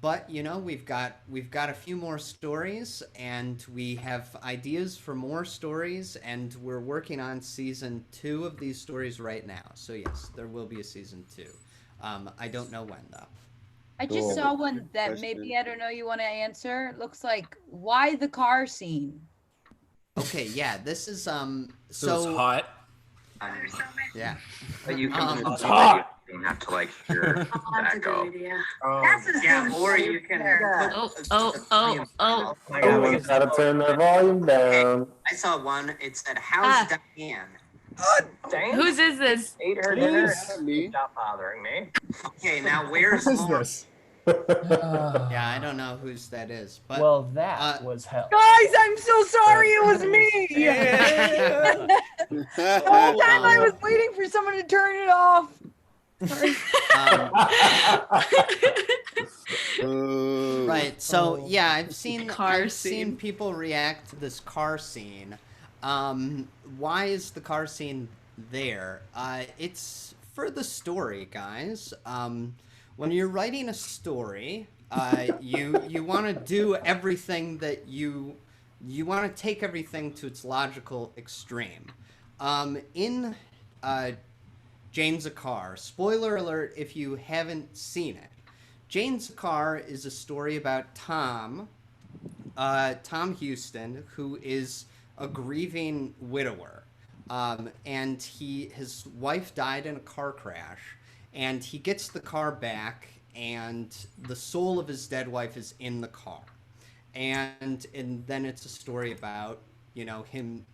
But we've got a few more stories, and we have ideas for more stories, and we're working on season 2 of these stories right now. So yes, there will be a season 2. I don't know when though. I just saw one that maybe I don't know you want to answer. It looks like why the car scene. Okay, yeah, this is so it's hot. Yeah. But you can it's hot. You don't have to like hear That's a echo. good idea. Or you can Oh. Someone's got to turn their volume down. I saw one. It said, "How's Diane?" Whose is this? Ate her dinner. Stop bothering me. Okay, now where's What is Lauren? this? Yeah, I don't know whose that is, but well, that was hell. Guys, I'm so sorry it was me. The whole time I was waiting for someone to turn it off. Sorry. Right. So yeah, I've seen people react to this car scene. Why is the car scene there? It's for the story, guys. When you're writing a story, you want to do everything that you want to take everything to its logical extreme. In Jane's a Car, spoiler alert if you haven't seen it. Jane's Car is a story about Tom Houston, who is a grieving widower. And his wife died in a car crash, and he gets the car back, and the soul of his dead wife is in the car. And then it's a story about, you know, him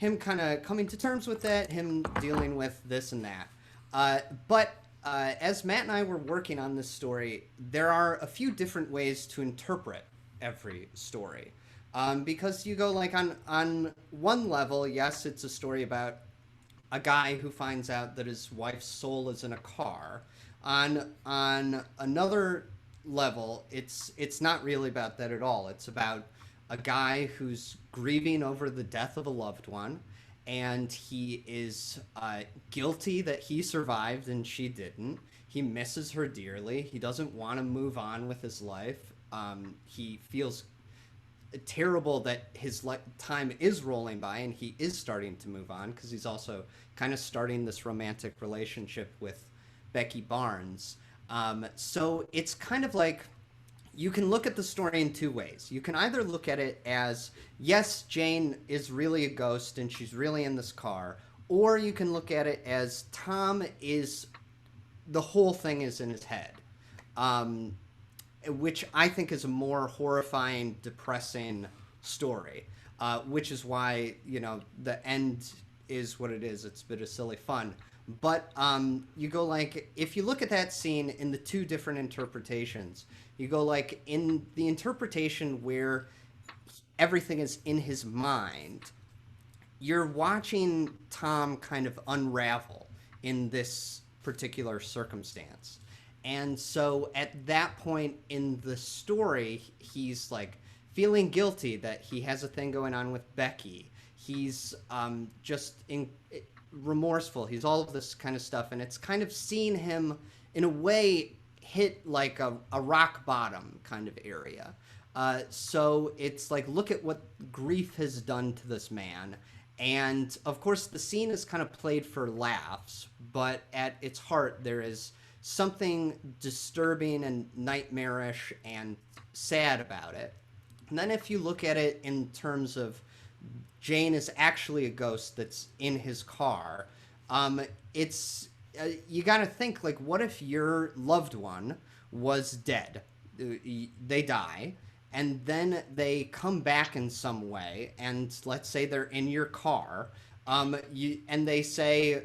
kind of coming to terms with that, him dealing with this and that. But as Matt and I were working on this story, there are a few different ways to interpret every story. Because you go like on one level, yes, it's a story about a guy who finds out that his wife's soul is in a car. On another level, it's not really about that at all. It's about a guy who's grieving over the death of a loved one, and he is guilty that he survived and she didn't. He misses her dearly. He doesn't want to move on with his life. He feels terrible that his time is rolling by and he is starting to move on, because he's also kind of starting this romantic relationship with Becky Barnes. So it's kind of like, you can look at the story in two ways. You can either look at it as, yes, Jane is really a ghost and she's really in this car, or you can look at it as Tom is, the whole thing is in his head, which I think is a more horrifying, depressing story, which is why, you know, the end is what it is. It's a bit of silly fun. But you go like, if you look at that scene in the two different interpretations, you go like, in the interpretation where everything is in his mind, you're watching Tom kind of unravel in this particular circumstance. And so at that point in the story, he's like feeling guilty that he has a thing going on with Becky. He's just remorseful. He's all of this kind of stuff. And it's kind of seeing him in a way hit like a rock bottom kind of area. So it's like, look at what grief has done to this man. And of course, the scene is kind of played for laughs, but at its heart, there is something disturbing and nightmarish and sad about it. And then if you look at it in terms of Jane is actually a ghost that's in his car, it's you got to think, like, what if your loved one was dead? They die, and then they come back in some way, and let's say they're in your car, and they say,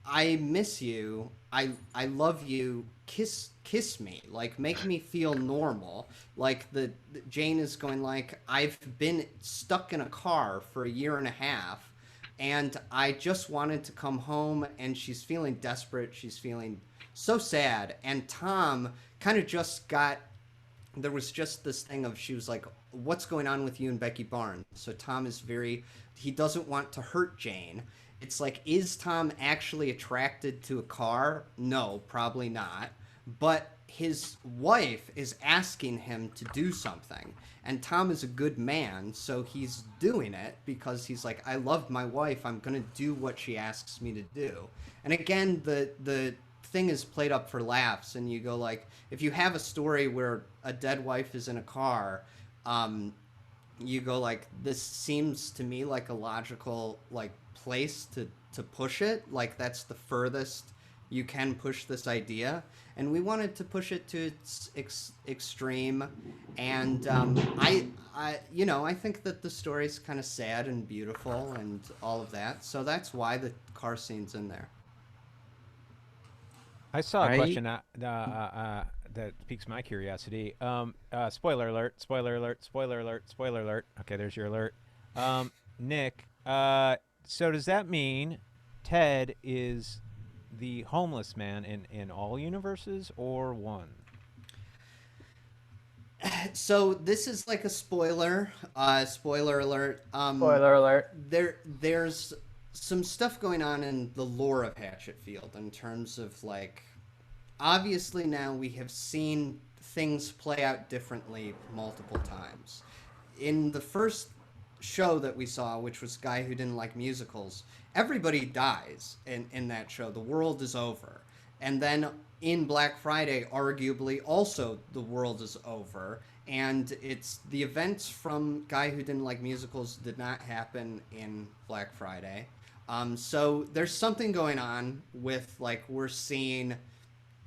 I miss you, I love you, kiss me, like, make me feel normal. Like, the Jane is going like, I've been stuck in a car for 1.5 years, and I just wanted to come home, and she's feeling desperate, she's feeling so sad. And Tom kind of just got, there was just this thing of, she was like, what's going on with you and Becky Barnes? So Tom is he doesn't want to hurt Jane. It's like, is Tom actually attracted to a car? No, probably not. But his wife is asking him to do something. And Tom is a good man, so he's doing it because he's like, I love my wife, I'm going to do what she asks me to do. And again, the thing is played up for laughs, and you go like, if you have a story where a dead wife is in a car, you go like, this seems to me like a logical like place to push it. Like, that's the furthest you can push this idea, and we wanted to push it to its extreme. And I think that the story's kind of sad and beautiful and all of that, so that's why the car scene's in there. I saw a question that piques my curiosity. Spoiler alert! Spoiler alert! Spoiler alert! Spoiler alert! Okay, there's your alert. Nick, so does that mean Ted is the homeless man in all universes or one? So this is like a spoiler. Spoiler alert. Spoiler alert. There's some stuff going on in the lore of Hatchetfield in terms of like, obviously now we have seen things play out differently multiple times. In the first show that we saw, which was Guy Who Didn't Like Musicals, everybody dies in that show. The world is over. And then in Black Friday, arguably, also the world is over. And it's the events from Guy Who Didn't Like Musicals did not happen in Black Friday. So there's something going on with, like, we're seeing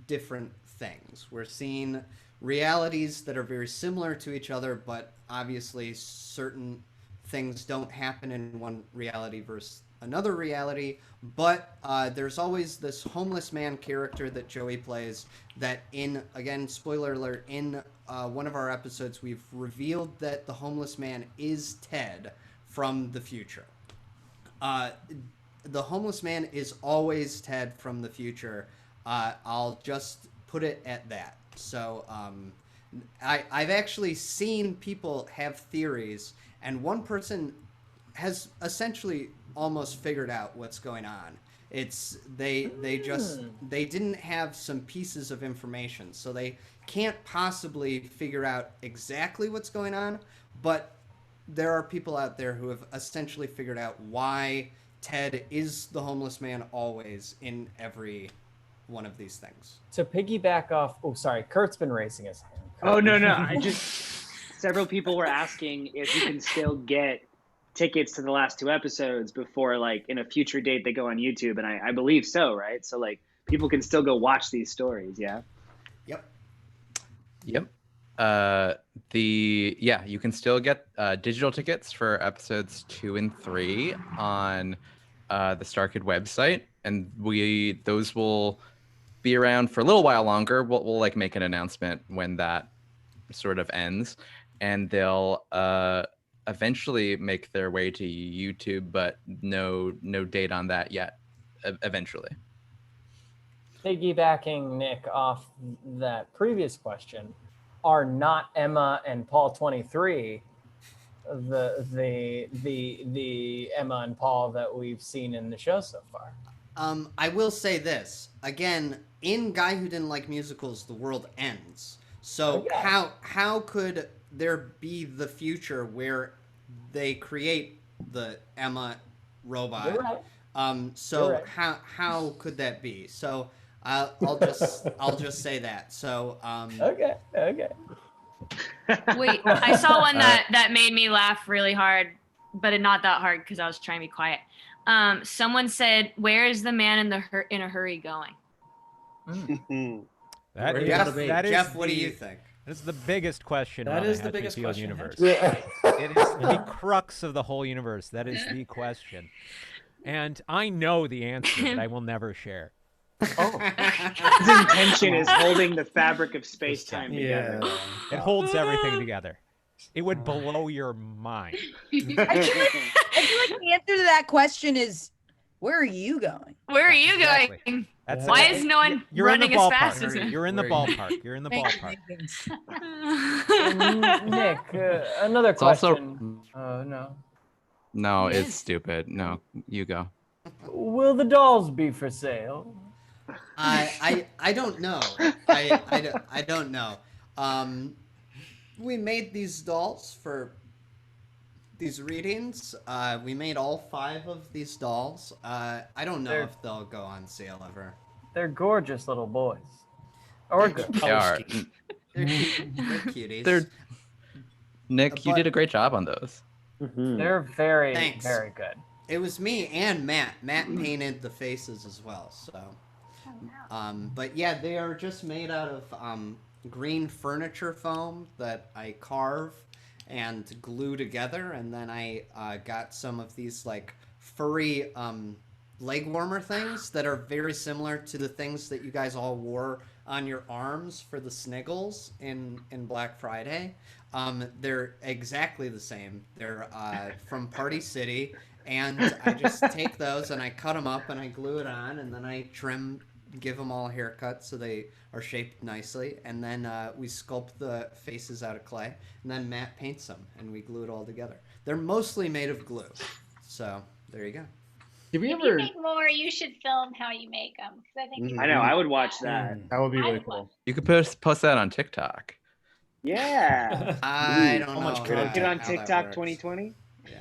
different things. We're seeing realities that are very similar to each other, but obviously certain things don't happen in one reality versus another reality. But there's always this homeless man character that Joey plays that again, spoiler alert, in one of our episodes, we've revealed that the homeless man is Ted from the future. The homeless man is always Ted from the future. I'll just put it at that. So I've actually seen people have theories, and one person has essentially almost figured out what's going on. It's they didn't have some pieces of information, so they can't possibly figure out exactly what's going on, but there are people out there who have essentially figured out why Ted is the homeless man always in every one of these things. To piggyback off, oh, sorry, Kurt's been raising his hand. Oh, no. Several people were asking if you can still get tickets to the last two episodes before, like, in a future date they go on YouTube, and I believe so, right? So, like, people can still go watch these stories, yeah? Yep. You can still get digital tickets for episodes 2 and 3 on the StarKid website, and those will be around for a little while longer. We'll like make an announcement when that sort of ends, and they'll eventually make their way to YouTube, but no date on that yet. Eventually. Piggybacking Nick off that previous question, are not Emma and Paul 23 the Emma and Paul that we've seen in the show so far? I will say this again: in Guy Who Didn't Like Musicals, the world ends. So how could there be the future where they create the Emma robot? You're right. So You're right. how could that be? So I'll just say that. So Okay. Wait, I saw one that made me laugh really hard, but not that hard because I was trying to be quiet. Someone said, "Where is the man in a hurry going?" Jeff, what do you think? That's the biggest question. That on is the the biggest Hatchetfield question. universe. Yeah. It is the crux of the whole universe. That is the question. And I know the answer, but I will never share. His intention is holding the fabric of space-time together. It holds everything together. It would blow your mind. I feel like the answer to that question is, where are you going? Where are you Exactly. going? That's Why it. is no one You're in the running as fast ballpark. as him? You're in the ballpark. You're in the ballpark. Nick, another It's also- question. No. No, it's stupid. No, you go. Will the dolls be for sale? I don't know. I don't know. We made these dolls for these readings. We made all 5 of these dolls. I don't know if they'll go on sale ever. They're gorgeous little boys. Or girls. They are. They're cuties. They're Nick. You did a great job on those. They're very, Thanks. very good. It was me and Matt. Matt painted the faces as well. So, but yeah, they are just made out of green furniture foam that I carve and glue together, and then I got some of these like furry leg warmer things that are very similar to the things that you guys all wore on your arms for the Sniggles in Black Friday. They're exactly the same. They're from Party City, and I just take those and I cut them up and I glue it on, and then I give them all a haircut so they are shaped nicely, and then we sculpt the faces out of clay, and then Matt paints them, and we glue it all together. They're mostly made of glue, so there you go. If you make more, you should film how you make them. I think I know. I would watch that. That would be really cool. You could post that on TikTok. Yeah. I don't know. Much get on TikTok 2020. Yeah,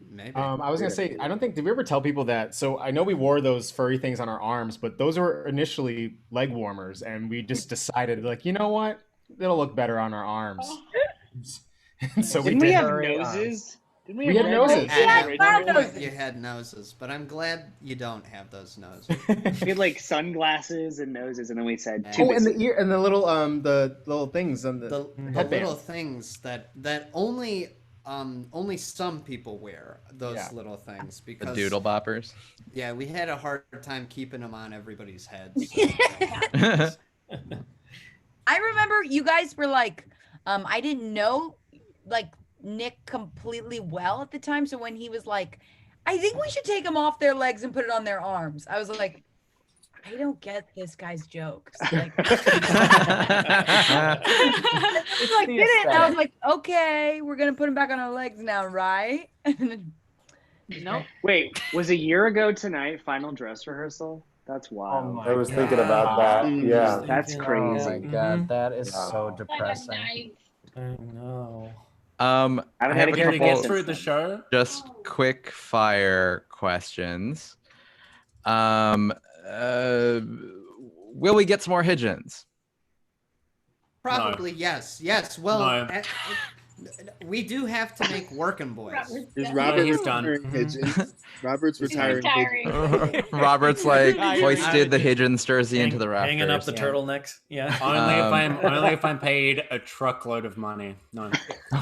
maybe. I was gonna say, I don't think, did we ever tell people that? So I know we wore those furry things on our arms, but those were initially leg warmers, and we just decided, like, you know what? It'll look better on our arms. And so Didn't we have noses? Didn't we had noses. You had noses, but I'm glad you don't have those noses. We had like sunglasses and noses, and then we said, and the ear and the little things on the little things that only some people wear, those little things, because the doodle boppers. Yeah, we had a hard time keeping them on everybody's heads. I remember you guys were like, I didn't know like Nick completely well at the time, so when he was like, I think we should take them off their legs and put it on their arms, I was like, I don't get this guy's jokes. Like, like did it, and I was like, okay, we're gonna put them back on our legs now, right? No. Wait, was a year ago tonight final dress rehearsal? That's wild. I was thinking about that. Yeah, that's crazy. Oh my god, that is so depressing. I know. I have a couple through the show. Just quick fire questions. Will we get some more Hidgens? Probably yes. Well, we do have to make Working Boys. Is Robert done. Hidgens? Robert's retiring. Robert's like hoisted the Hidgens jersey into the rafters. Hanging up the turtlenecks. Yeah. Only if I'm paid a truckload of money. No.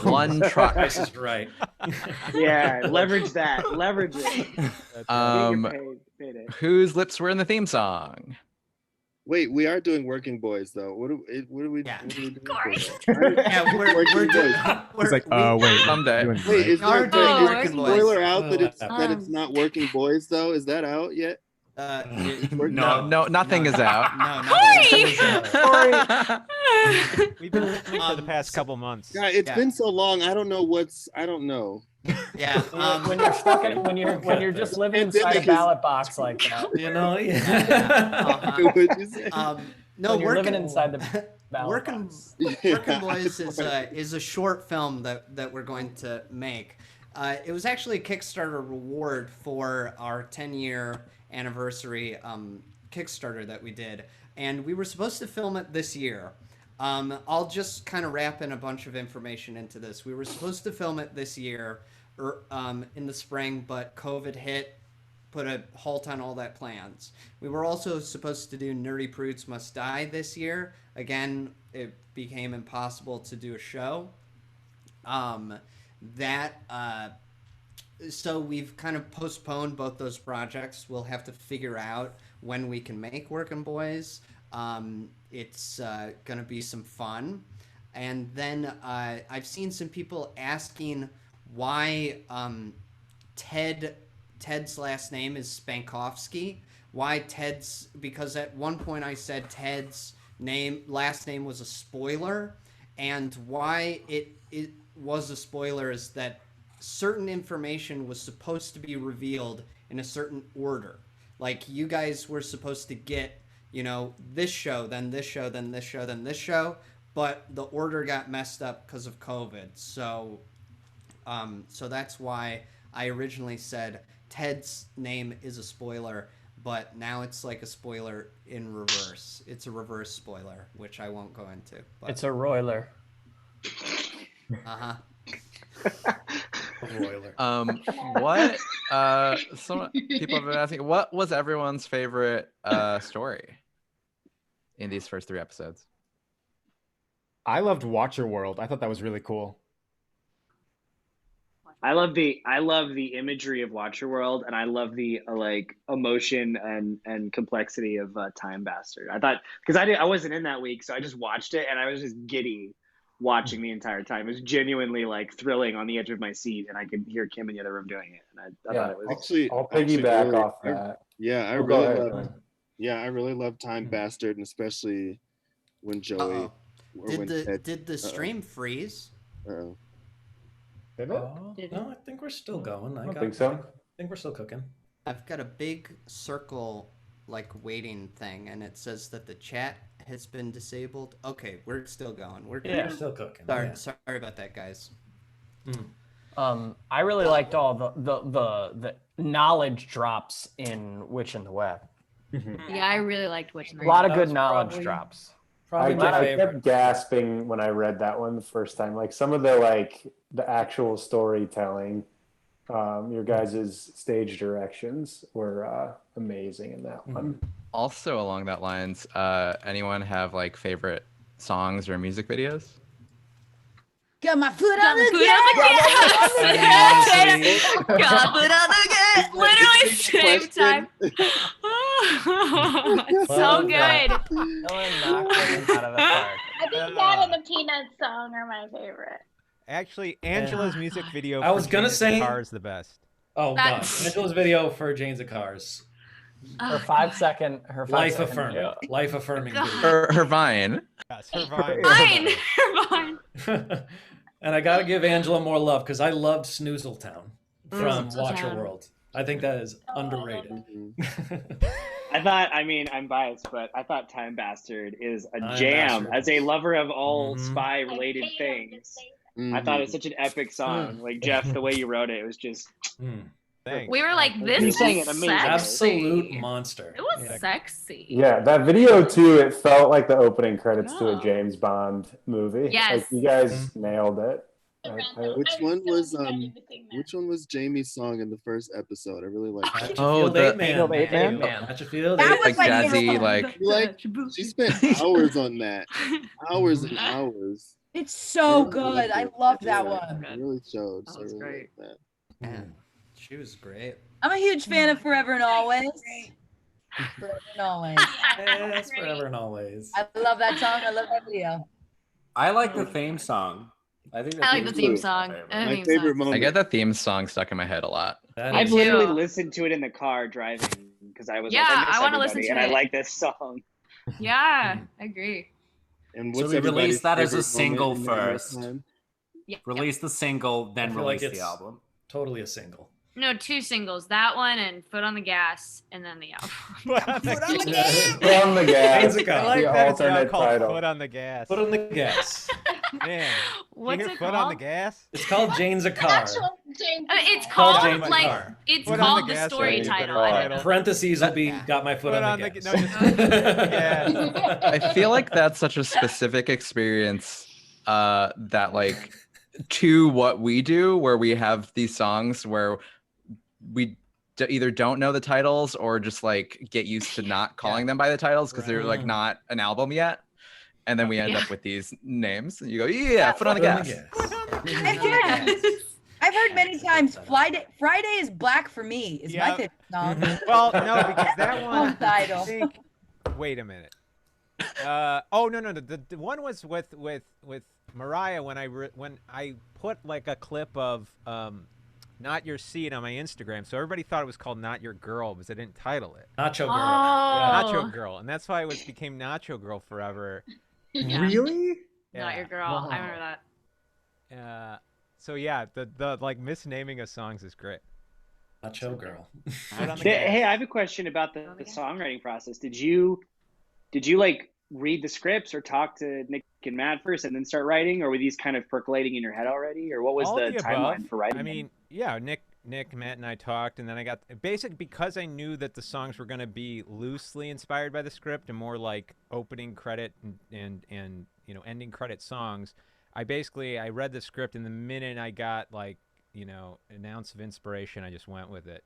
One truck. This is right. Yeah, leverage that. Leverage it. Whose lips were in the theme song? Wait, we are doing Working Boys though. What are we? Yeah. What are we doing? Yeah, we're doing. It's like, wait, someday. Wait, is there a Working Boys. spoiler out that it's not Working Boys though? Is that out yet? No, nothing is out. Nothing is out. We've been listening for the past couple months. Yeah, it's been so long. I don't know. Yeah. When you're stuck in, when you're just living inside a ballot box like that, you know. No, when you're living inside the ballot box. Working Boys is a short film that we're going to make. It was actually a Kickstarter reward for our 10-year anniversary Kickstarter that we did, and we were supposed to film it this year. I'll just kind of wrap in a bunch of information into this. We were supposed to film it this year, in the spring, but COVID hit, put a halt on all that plans. We were also supposed to do Nerdy Prudes Must Die this year. Again, it became impossible to do a show. So we've kind of postponed both those projects. We'll have to figure out when we can make Working Boys. It's going to be some fun. And then I've seen some people asking why Ted's last name is Spankowski. Why Ted's, because at one point I said Ted's last name was a spoiler, and why it was a spoiler is that certain information was supposed to be revealed in a certain order. Like, you guys were supposed to get, this show, then this show, then this show, then this show, but the order got messed up because of COVID. So that's why I originally said Ted's name is a spoiler, but now it's like a spoiler in reverse. It's a reverse spoiler, which I won't go into. But... It's a roiler. Uh-huh. What? Some people have been asking, what was everyone's favorite story in these first 3 episodes? I loved Watcher World. I thought that was really cool. I love the imagery of Watcher World, and I love the like emotion and complexity of Time Bastard. I thought because I wasn't in that week, so I just watched it and I was just giddy watching the entire time. It was genuinely like thrilling on the edge of my seat, and I could hear Kim in the other room doing it. And I thought it was actually I'll piggyback really, off that. I Oh, really go ahead, love. go ahead. Yeah, I really love Time Bastard, and especially when Joey. Did the stream freeze? Uh-oh. Did it? No, I think we're still going. I think so. I think we're still cooking. I've got a big circle like waiting thing, and it says that the chat has been disabled. Okay, we're still going. We're still cooking. Sorry about that, guys. I really liked all the knowledge drops in Witch in the Web. Yeah, I really liked Witch in the A lot Web. of good knowledge drops. I kept gasping when I read that one the first time. Like some of the actual storytelling, your guys' stage directions were amazing in that one. Also along that lines, anyone have like favorite songs or music videos? Got my foot on the gas. Got foot on the gas. Literally same time. It's so good. I think that and the Peanuts song are my favorite. Actually, Angela's music video. I was gonna say "Car" is the best. Oh god, Angela's video for Jane's of Cars. Her 5 second, life affirming video. Her Vine. Yes, her Vine. Vine. And I gotta give Angela more love because I loved Snoozletown from Watcher World. I think that is underrated. I'm biased, but I thought Time Bastard is a jam. As a lover of all spy-related things, I thought it was such an epic song. Like, Jeff, the way you wrote it, it was just... Thanks. We were like, this is sexy. Absolute monster. It was sexy. Yeah, that video too, it felt like the opening credits to a James Bond movie. Yes. Like you guys nailed it. Which one was Jamie's song in the first episode? I really liked it. Oh, the Hatchetfield. Like jazzy, like she spent hours on that, hours and hours. It's so good. I love that one. It really showed. That was great. That. Yeah, she was great. I'm a huge fan of Forever and Always. Forever and Always. Yes, Forever and Always. I love that song. I love that video. I like the theme song. I like the theme song. My favorite moment. I get the theme song stuck in my head a lot. I've literally listened to it in the car driving because I was I want to listen to it. and I like this song. Yeah, I agree. And so we release that as a single moment first. Yeah. Release the single, then release the album. Totally a single. No, 2 singles. That one and Foot on the Gas, and then the album. Foot on the gas. I like the that it's now alternate called title. Foot on the Gas. Foot on the gas. Man, What's you hear it Foot called? on the Gas? It's called Jane's a Car. It's Called called Jane's like Car. it's Foot on called the the gas, story right? title. I don't know. Parentheses will be got my foot on the gas. I feel like that's such a specific experience that like to what we do, where we have these songs where we either don't know the titles or just like get used to not calling them by the titles because they're like not an album yet. And then we end up with these names and you go, Foot on the Gas. I've heard many times Friday is Black for Me is my favorite song. Well, no, because that one. Title. I think, wait a minute. Oh no. The one was with Mariah when I put like a clip of Not Your Seed on my Instagram, so everybody thought it was called Not Your Girl because I didn't title it. Nacho Girl. Nacho Girl, and that's why it became Nacho Girl forever. Yeah. Really? Not Your Girl. Wow. I remember that. So yeah, the like misnaming of songs is great. Nacho Girl. Hey, I have a question about the songwriting process. Did you like read the scripts or talk to Nick and Matt first and then start writing, or were these kind of percolating in your head already, or what was All the of timeline above. for writing? I mean, yeah, Nick, Matt, and I talked, and then I got because I knew that the songs were going to be loosely inspired by the script and more like opening credit and ending credit songs. I read the script, and the minute I got like an ounce of inspiration, I just went with it,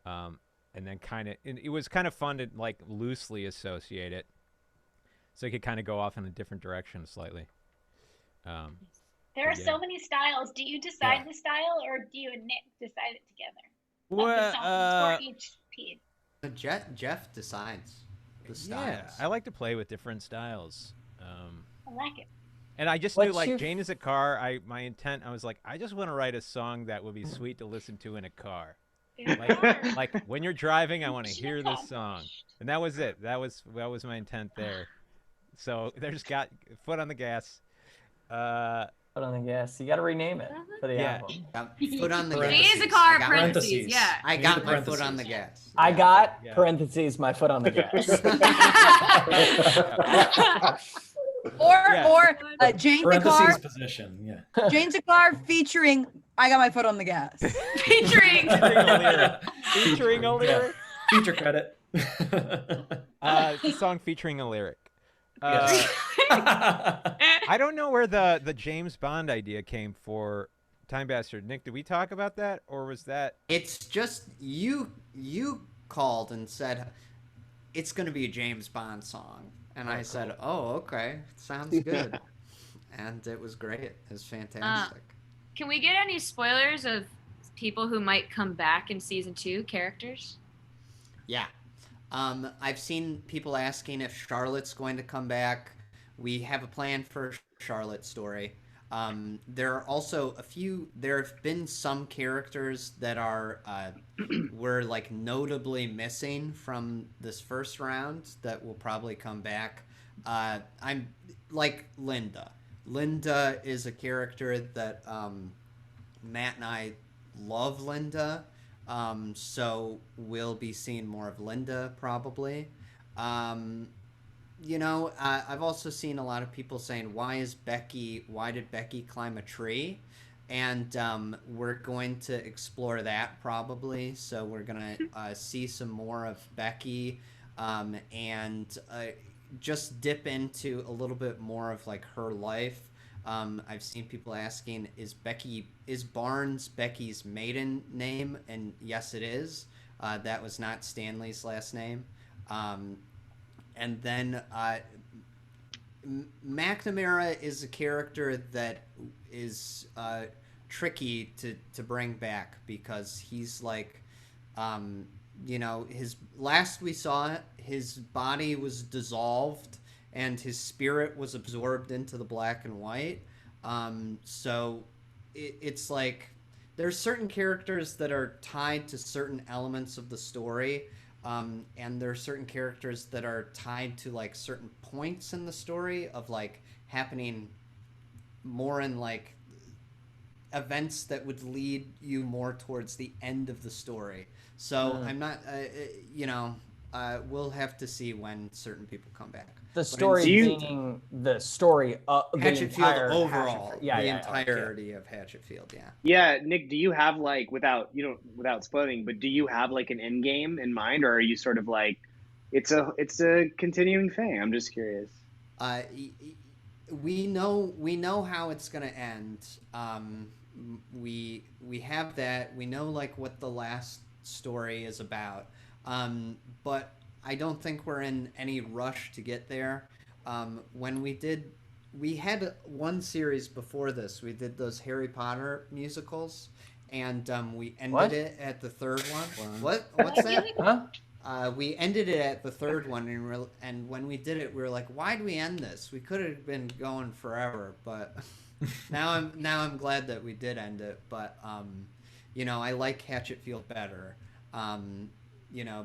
and then it was kind of fun to like loosely associate it, so it could kind of go off in a different direction slightly. There are so many styles. Do you decide the style, or do you and Nick decide it together? Well, The songs for each piece. Jeff decides the styles. Yeah, I like to play with different styles. I like it. And I just knew, like, Jane is a car. My intent, I was like, I just want to write a song that would be sweet to listen to in a car. Like when you're driving, I want to hear this song. And that was it. That was my intent there. So there's got foot on the gas. Foot on the gas. You got to rename it for the album. Foot on the gas. He is a car, parentheses. Yeah. I got my foot on the gas. I got parentheses my foot on the gas. Or Jane the car. Position, yeah. Jane's a car featuring I got my foot on the gas. Featuring a lyric. Feature credit. The song featuring a lyric. I don't know where the James Bond idea came for Time Bastard. Nick, did we talk about that, or was that? It's just you called and said it's going to be a James Bond song, and I said, "Oh, okay, sounds good," and it was great. It was fantastic. Can we get any spoilers of people who might come back in season 2, characters? Yeah. I've seen people asking if Charlotte's going to come back. We have a plan for Charlotte's story. There are also there have been some characters that were like notably missing from this first round that will probably come back. I'm like Linda. Linda is a character that Matt and I love Linda. So we'll be seeing more of Linda probably. I've also seen a lot of people saying, why did Becky climb a tree? And we're going to explore that probably. So we're going to see some more of Becky and just dip into a little bit more of like her life. I've seen people asking, is Barnes Becky's maiden name? And yes, it is. That was not Stanley's last name. And then McNamara is a character that is tricky to bring back because he's like, his last we saw, his body was dissolved and his spirit was absorbed into the black and white. So it's like there's certain characters that are tied to certain elements of the story. And there are certain characters that are tied to like certain points in the story of like happening more in like events that would lead you more towards the end of the story. So I'm not, we'll have to see when certain people come back. The story being the story of the entire overall, the entirety of Hatchetfield. Yeah. Yeah, Nick, do you have like without spoiling, but do you have like an end game in mind, or are you sort of like it's a continuing thing? I'm just curious. We know how it's gonna end. We have that. We know like what the last story is about. But I don't think we're in any rush to get there. We had one series before this. We did those Harry Potter musicals, and we ended it at the third one. What's that? Huh? We ended it at the third one, and when we did it, we were like, "Why did we end this? We could have been going forever." But now I'm glad that we did end it. But I like Hatchetfield better.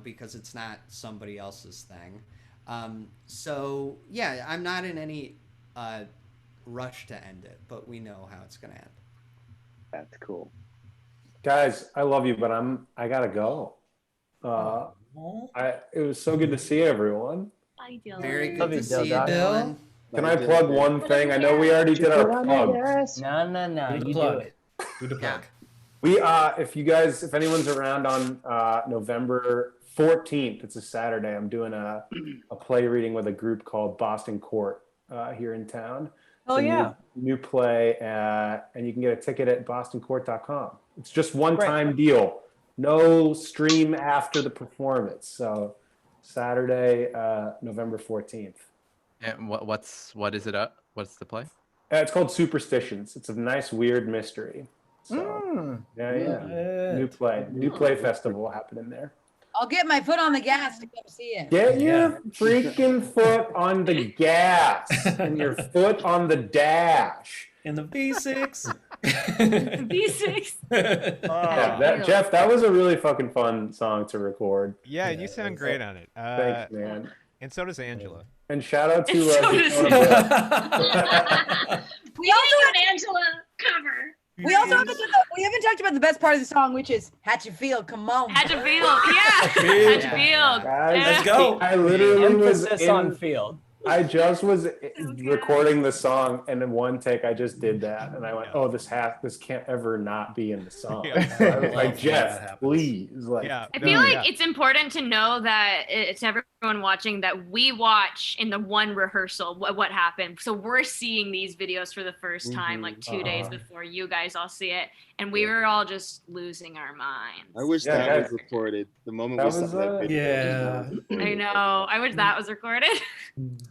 Because it's not somebody else's thing. So yeah, I'm not in any rush to end it, but we know how it's gonna end. That's cool. Guys, I love you, but I gotta go. It was so good to see everyone. Bye, Dylan. Very good to see you, Dylan. Can I plug one thing? I know we already did our plugs. No, you do it. Do the plug. We if anyone's around on November 14th, it's a Saturday, I'm doing a play reading with a group called Boston Court here in town. Oh yeah. New play, and you can get a ticket at bostoncourt.com. It's just one-time deal. No stream after the performance. So Saturday, November 14th. And what is it up? What's the play? It's called Superstitions. It's a nice, weird mystery. So, yeah. New play festival happening there. I'll get my foot on the gas to come see it. Get your freaking foot on the gas and your foot on the dash. In the V6. V6. Jeff, that was a really fucking fun song to record. Yeah, and you sound great on it. Thanks, man. And so does Angela. And shout out to We also have an Angela cover. We also we haven't talked about the best part of the song, which is Hatchetfield. Come on. Hatchetfield, yeah. Hatchetfield. Let's go. I literally was on field. I just was recording the song, and in one take, I just did that, and I went, "Oh, this can't ever not be in the song." So I was like, "Jeff, please!" Like, I feel like it's important to know that it's everyone watching that we watch in the one rehearsal what happened. So we're seeing these videos for the first time, like 2 days before you guys all see it, and we were all just losing our minds. I wish that was recorded. The moment we saw that video. I know. I wish that was recorded.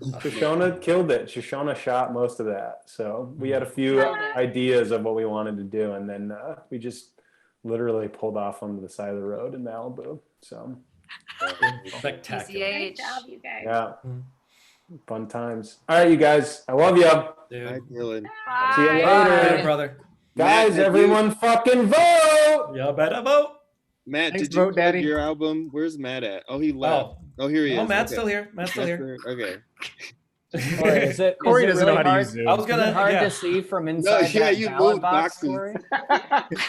Shoshona killed it. Shoshona shot most of that. So we had a few ideas of what we wanted to do, and then we just literally pulled off onto the side of the road in Malibu. So spectacular. Great job, you guys. Yeah. Fun times. All right, you guys. I love you. Bye, Dylan. See you later. Bye, brother. Guys, everyone fucking vote! Y'all better vote. Matt, Thanks, did you vote, plug Daddy. your album? Where's Matt at? Oh, he left. Oh, here he is. Oh, Matt's Okay. still here. Matt's still here. Okay. Corey, is it Corey doesn't know really how to hard? use Zoom. I was gonna. Is it hard Yeah. to see from inside yeah, that you ballot moved box, boxes. Corey?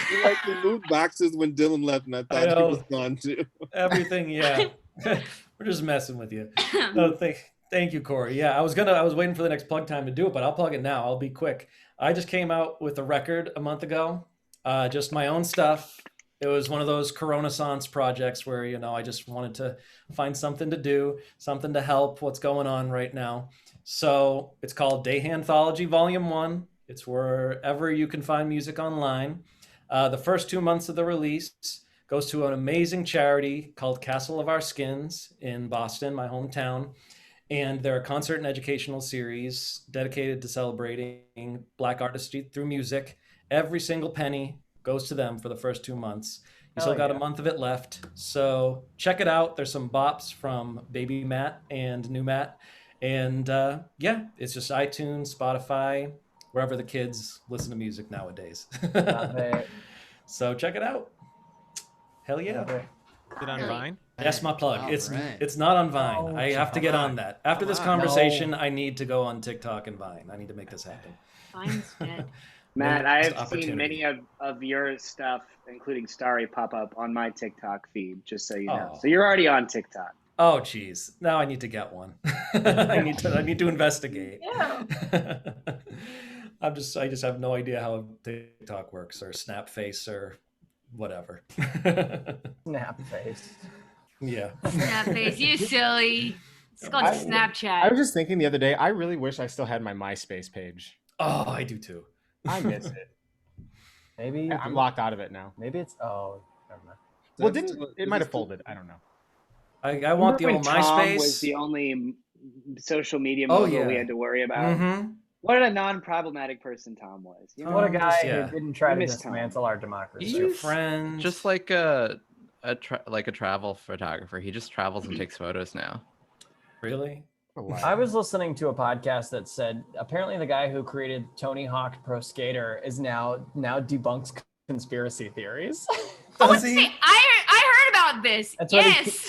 You like the moved boxes when Dylan left, and I thought he know. was gone too. Everything, yeah. We're just messing with you. No, thank you, Corey. Yeah, I was waiting for the next plug time to do it, but I'll plug it now. I'll be quick. I just came out with a record a month ago, just my own stuff. It was one of those Coronaissance projects where, I just wanted to find something to do, something to help what's going on right now. So it's called Dahan Anthology Volume 1. It's wherever you can find music online. The first 2 months of the release goes to an amazing charity called Castle of Our Skins in Boston, my hometown. And they're a concert and educational series dedicated to celebrating Black artistry through music. Every single penny goes to them for the first 2 months. You still got a month of it left. So check it out. There's some bops from Baby Matt and New Matt. And it's just iTunes, Spotify, wherever the kids listen to music nowadays. So check it out. Hell yeah. Is it on Vine? That's my plug. It's not on Vine. I have to get on that. After this conversation, I need to go on TikTok and Vine. I need to make this happen. Vine's dead. Matt, I have seen many of your stuff, including Starry, pop up on my TikTok feed, just so you know. So you're already on TikTok. Oh, geez. Now I need to get one. I need to investigate. Yeah. I just have no idea how TikTok works or Snapface or whatever. Snapface. Yeah. Snapface, you silly. It's called Snapchat. I was just thinking the other day, I really wish I still had my MySpace page. Oh, I do too. I miss it. Maybe I'm locked out of it now. Maybe it's never mind. Well, it might have folded. I don't know. I want the old Tom MySpace. was the only social media mogul we had to worry about. Mm-hmm. What a non-problematic person Tom was. You know? What a guy who didn't try to miss Tom. dismantle our democracy. He's your friend. Just like a travel photographer. He just travels and takes photos now. Really? I was listening to a podcast that said apparently the guy who created Tony Hawk Pro Skater is now debunks conspiracy theories. I heard about this.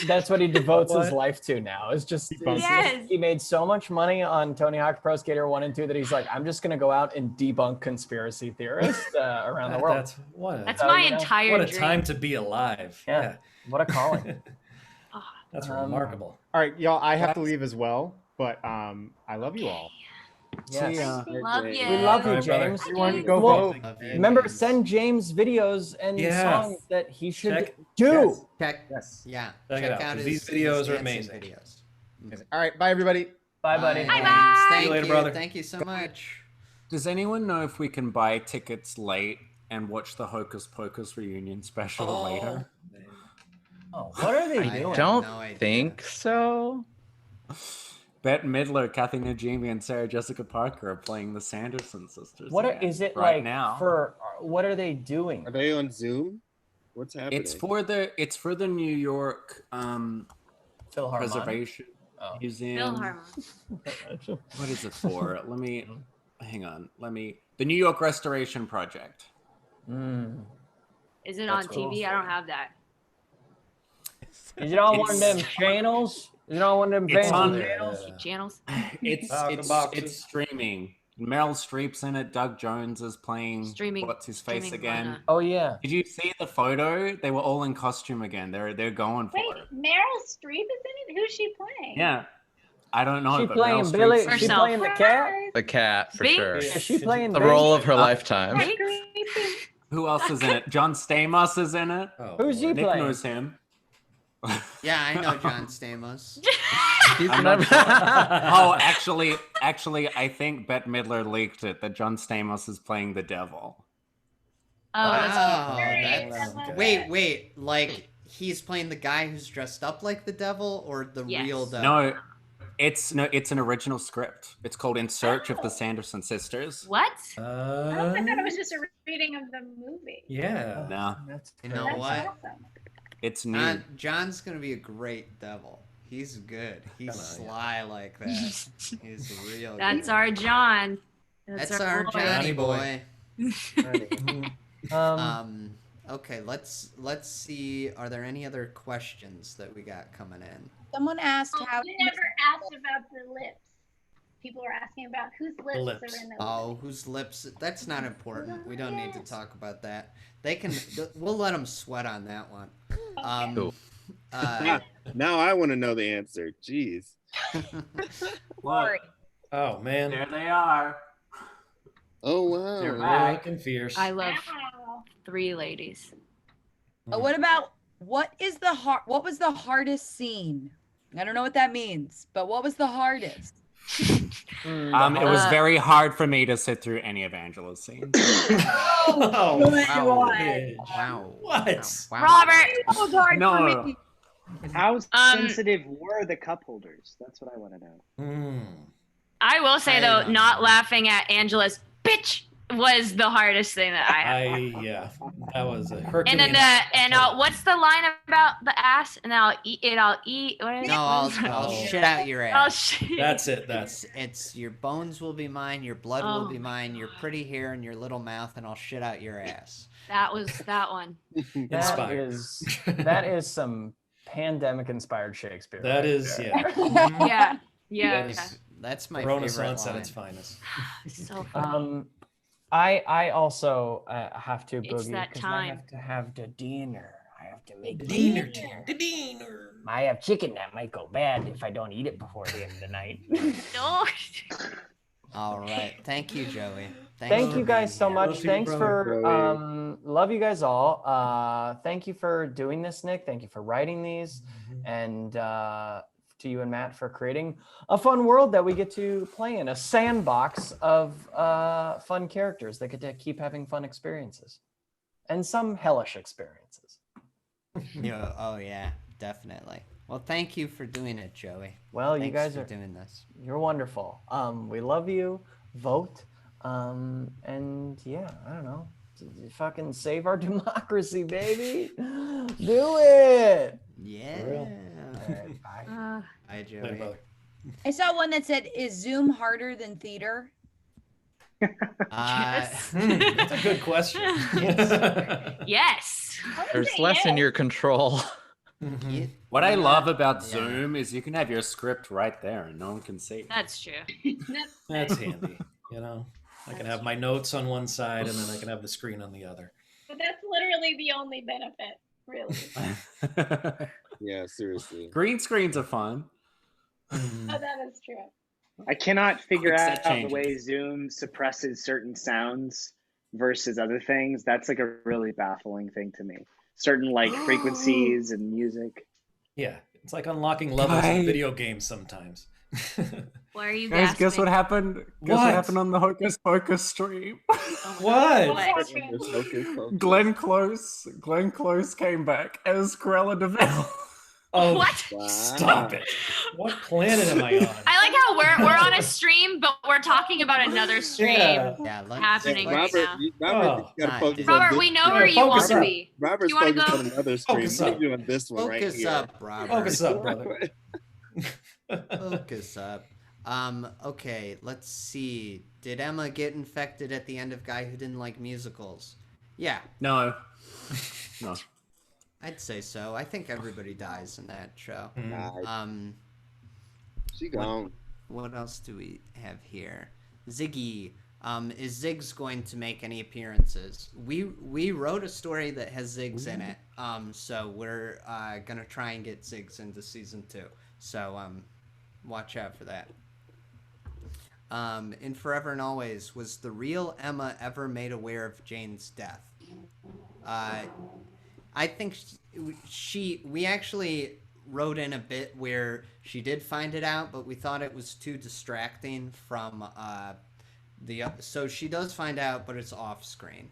That's what he devotes his life to now. It's just he made so much money on Tony Hawk Pro Skater 1 and 2 that he's like, I'm just gonna go out and debunk conspiracy theorists around the world. That's my entire What a dream. time to be alive. Yeah. What a calling. That's remarkable. All right, y'all, I have to leave as well, but I love you all. Yes. Love you. We love you, All right, brother. James. Everyone go vote. Remember, send James videos and Yes. songs that he should Check- do. Check Check it out, 'cause these videos are amazing. Videos. All right, bye, everybody. Bye, buddy. Bye. Thank See you later, brother. Thank you so much. Does anyone know if we can buy tickets late and watch the Hocus Pocus reunion special later? Oh, what are they I doing? don't no idea. think so. Bette Midler, Kathy Najimy, and Sarah Jessica Parker are playing the Sanderson sisters. Is it right like now? for what are they doing? Are they on Zoom? What's happening? It's for the New York Philharmonic? Preservation Museum. Philharmonic. What is it for? Hang on. The New York Restoration Project. Is it on TV? I don't have that. Is it on one of them channels? Is it on one of them Channels? It's streaming. Meryl Streep's in it. Doug Jones is playing. What's his face again? Oh yeah. Did you see the photo? They were all in costume again. They're going for it. Meryl Streep is in it? Who's she playing? Yeah. I don't know. She but playing Meryl Billy? Streep's She in it. playing the cat? The cat, for sure. Is she playing the role of her lifetime? Who else is in it? John Stamos is in it. Who's he Nick playing? knows him. Yeah, I know John Stamos. I'm not sure. Oh, actually, I think Bette Midler leaked it that John Stamos is playing the devil. Wait, like he's playing the guy who's dressed up like the devil, or the real devil? No, it's an original script. It's called In Search of the Sanderson Sisters. What? I thought it was just a reading of the movie. Yeah. No. You know That's what? awesome. It's new. John's gonna be a great devil. He's good. He's sly like that. He's real. That's good. our John. That's our boy. Johnny boy. Um, Okay, let's see. Are there any other questions that we got coming in? Someone asked how. You never asked about the lips. People are asking about whose lips are in the Oh, whose lips? That's not important. We don't need to talk about that. They can. We'll let them sweat on that one. Now I want to know the answer. Jeez. What? Oh man, there they are. Oh wow, they're looking fierce. I love 3 ladies. What about what was the hardest scene? I don't know what that means, but what was the hardest? It was very hard for me to sit through any of Angela's scenes. Wow. What? Robert! It was hard for me. How sensitive were the cup holders? That's what I want to know. I will say though, not laughing at Angela's bitch was the hardest thing that I had. Yeah, that was a Herculean. And then what's the line about the ass? And I'll eat it. I'll eat. What is it? No, I'll shit out your ass. That's it. It's your bones will be mine, your blood will be mine, your pretty hair and your little mouth, and I'll shit out your ass. That was that one. That is some pandemic-inspired Shakespeare. That is, yeah. That's my Renaissance favorite line. at its finest. So funny. I also have to It's boogie that because I time. have to have the dinner. I have to make dinner. I have chicken that might go bad if I don't eat it before the end of the night. No. All right. Thank you, Joey. Thank you guys so much. Love you, Thanks brother. for love you guys all. Thank you for doing this, Nick. Thank you for writing these, and to you and Matt for creating a fun world that we get to play in, a sandbox of fun characters that get to keep having fun experiences, and some hellish experiences. Yeah. Oh yeah, definitely. Well, thank you for doing it, Joey. Well, Thanks you guys for are doing this. You're wonderful. We love you. Vote. And yeah, I don't know. Fucking save our democracy, baby. Do it. Yeah. All right, bye. Hi, Joey. I saw one that said, "Is Zoom harder than theater?" Yes. That's a good question. Yes. There's less in your control. What I love about Zoom is you can have your script right there and no one can see. That's true. That's handy. You know, I can have my notes on one side and then I can have the screen on the other. But that's literally the only benefit, really. Yeah, seriously. Green screens are fun. Oh, that is true. I cannot figure Quick out set the changes. way Zoom suppresses certain sounds versus other things. That's like a really baffling thing to me. Certain like frequencies and music. Yeah, it's like unlocking levels in video games sometimes. Why are you Guys, gasping? guess what happened? Guess what happened on the Hocus Pocus stream? What? Glenn Close came back as Cruella de Vil. Oh, What? Stop it. What planet am I on? I like how we're on a stream, but we're talking about another stream happening right now. Robert, we know where you want to be. Robert's You want to focused go? on another stream. Focus We're up. doing this one right Focus here. up, Robert. Focus up, brother. Focus up. Okay, let's see. Did Emma get infected at the end of Guy Who Didn't Like Musicals? Yeah. No. No. I'd say so. I think everybody dies in that show. She gone. What else do we have here? Ziggy. Is Ziggs going to make any appearances? We wrote a story that has Ziggs in it. So we're gonna try and get Ziggs into season 2. So watch out for that. In Forever and Always, was the real Emma ever made aware of Jane's death? I think we actually wrote in a bit where she did find it out, but we thought it was too distracting from so she does find out, but it's off screen.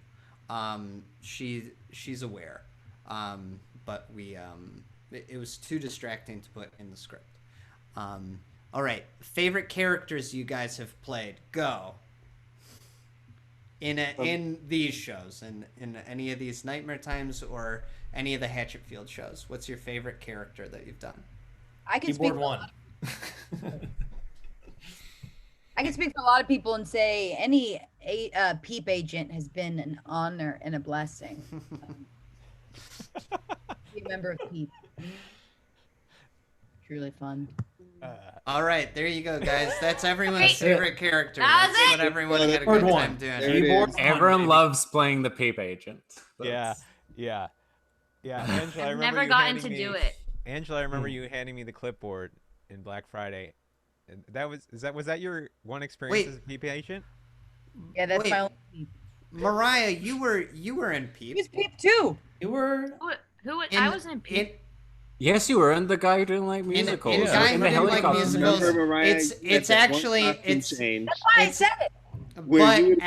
She's aware, but it was too distracting to put in the script. All right, favorite characters you guys have played. Go. In these shows, in any of these Nightmare Times or any of the Hatchetfield shows, what's your favorite character that you've done? I can Keyboard speak. one. I can speak for a lot of people and say any Peep agent has been an honor and a blessing. Be a member of Peep. Truly fun. All right, there you go, guys. That's everyone's favorite character. That was That's it. what everyone had a good time doing. Everyone loves playing the Peep agent. Yeah. Angela, I I've remember never you gotten handing to me, do it. Angela, I remember you handing me the clipboard in Black Friday. And was that your one experience as a Peep agent? Yeah, that's Wait. my own Peep. Mariah, you were in Peep. He was Peep too. You were. Who? I wasn't in Peep. Yes, you were in the Guy Who Didn't Like Musicals. In Guy in Who the Didn't Like helicopter. Musicals, Remember, Mariah, it's that one actually costume change. That's why I said it. Where you But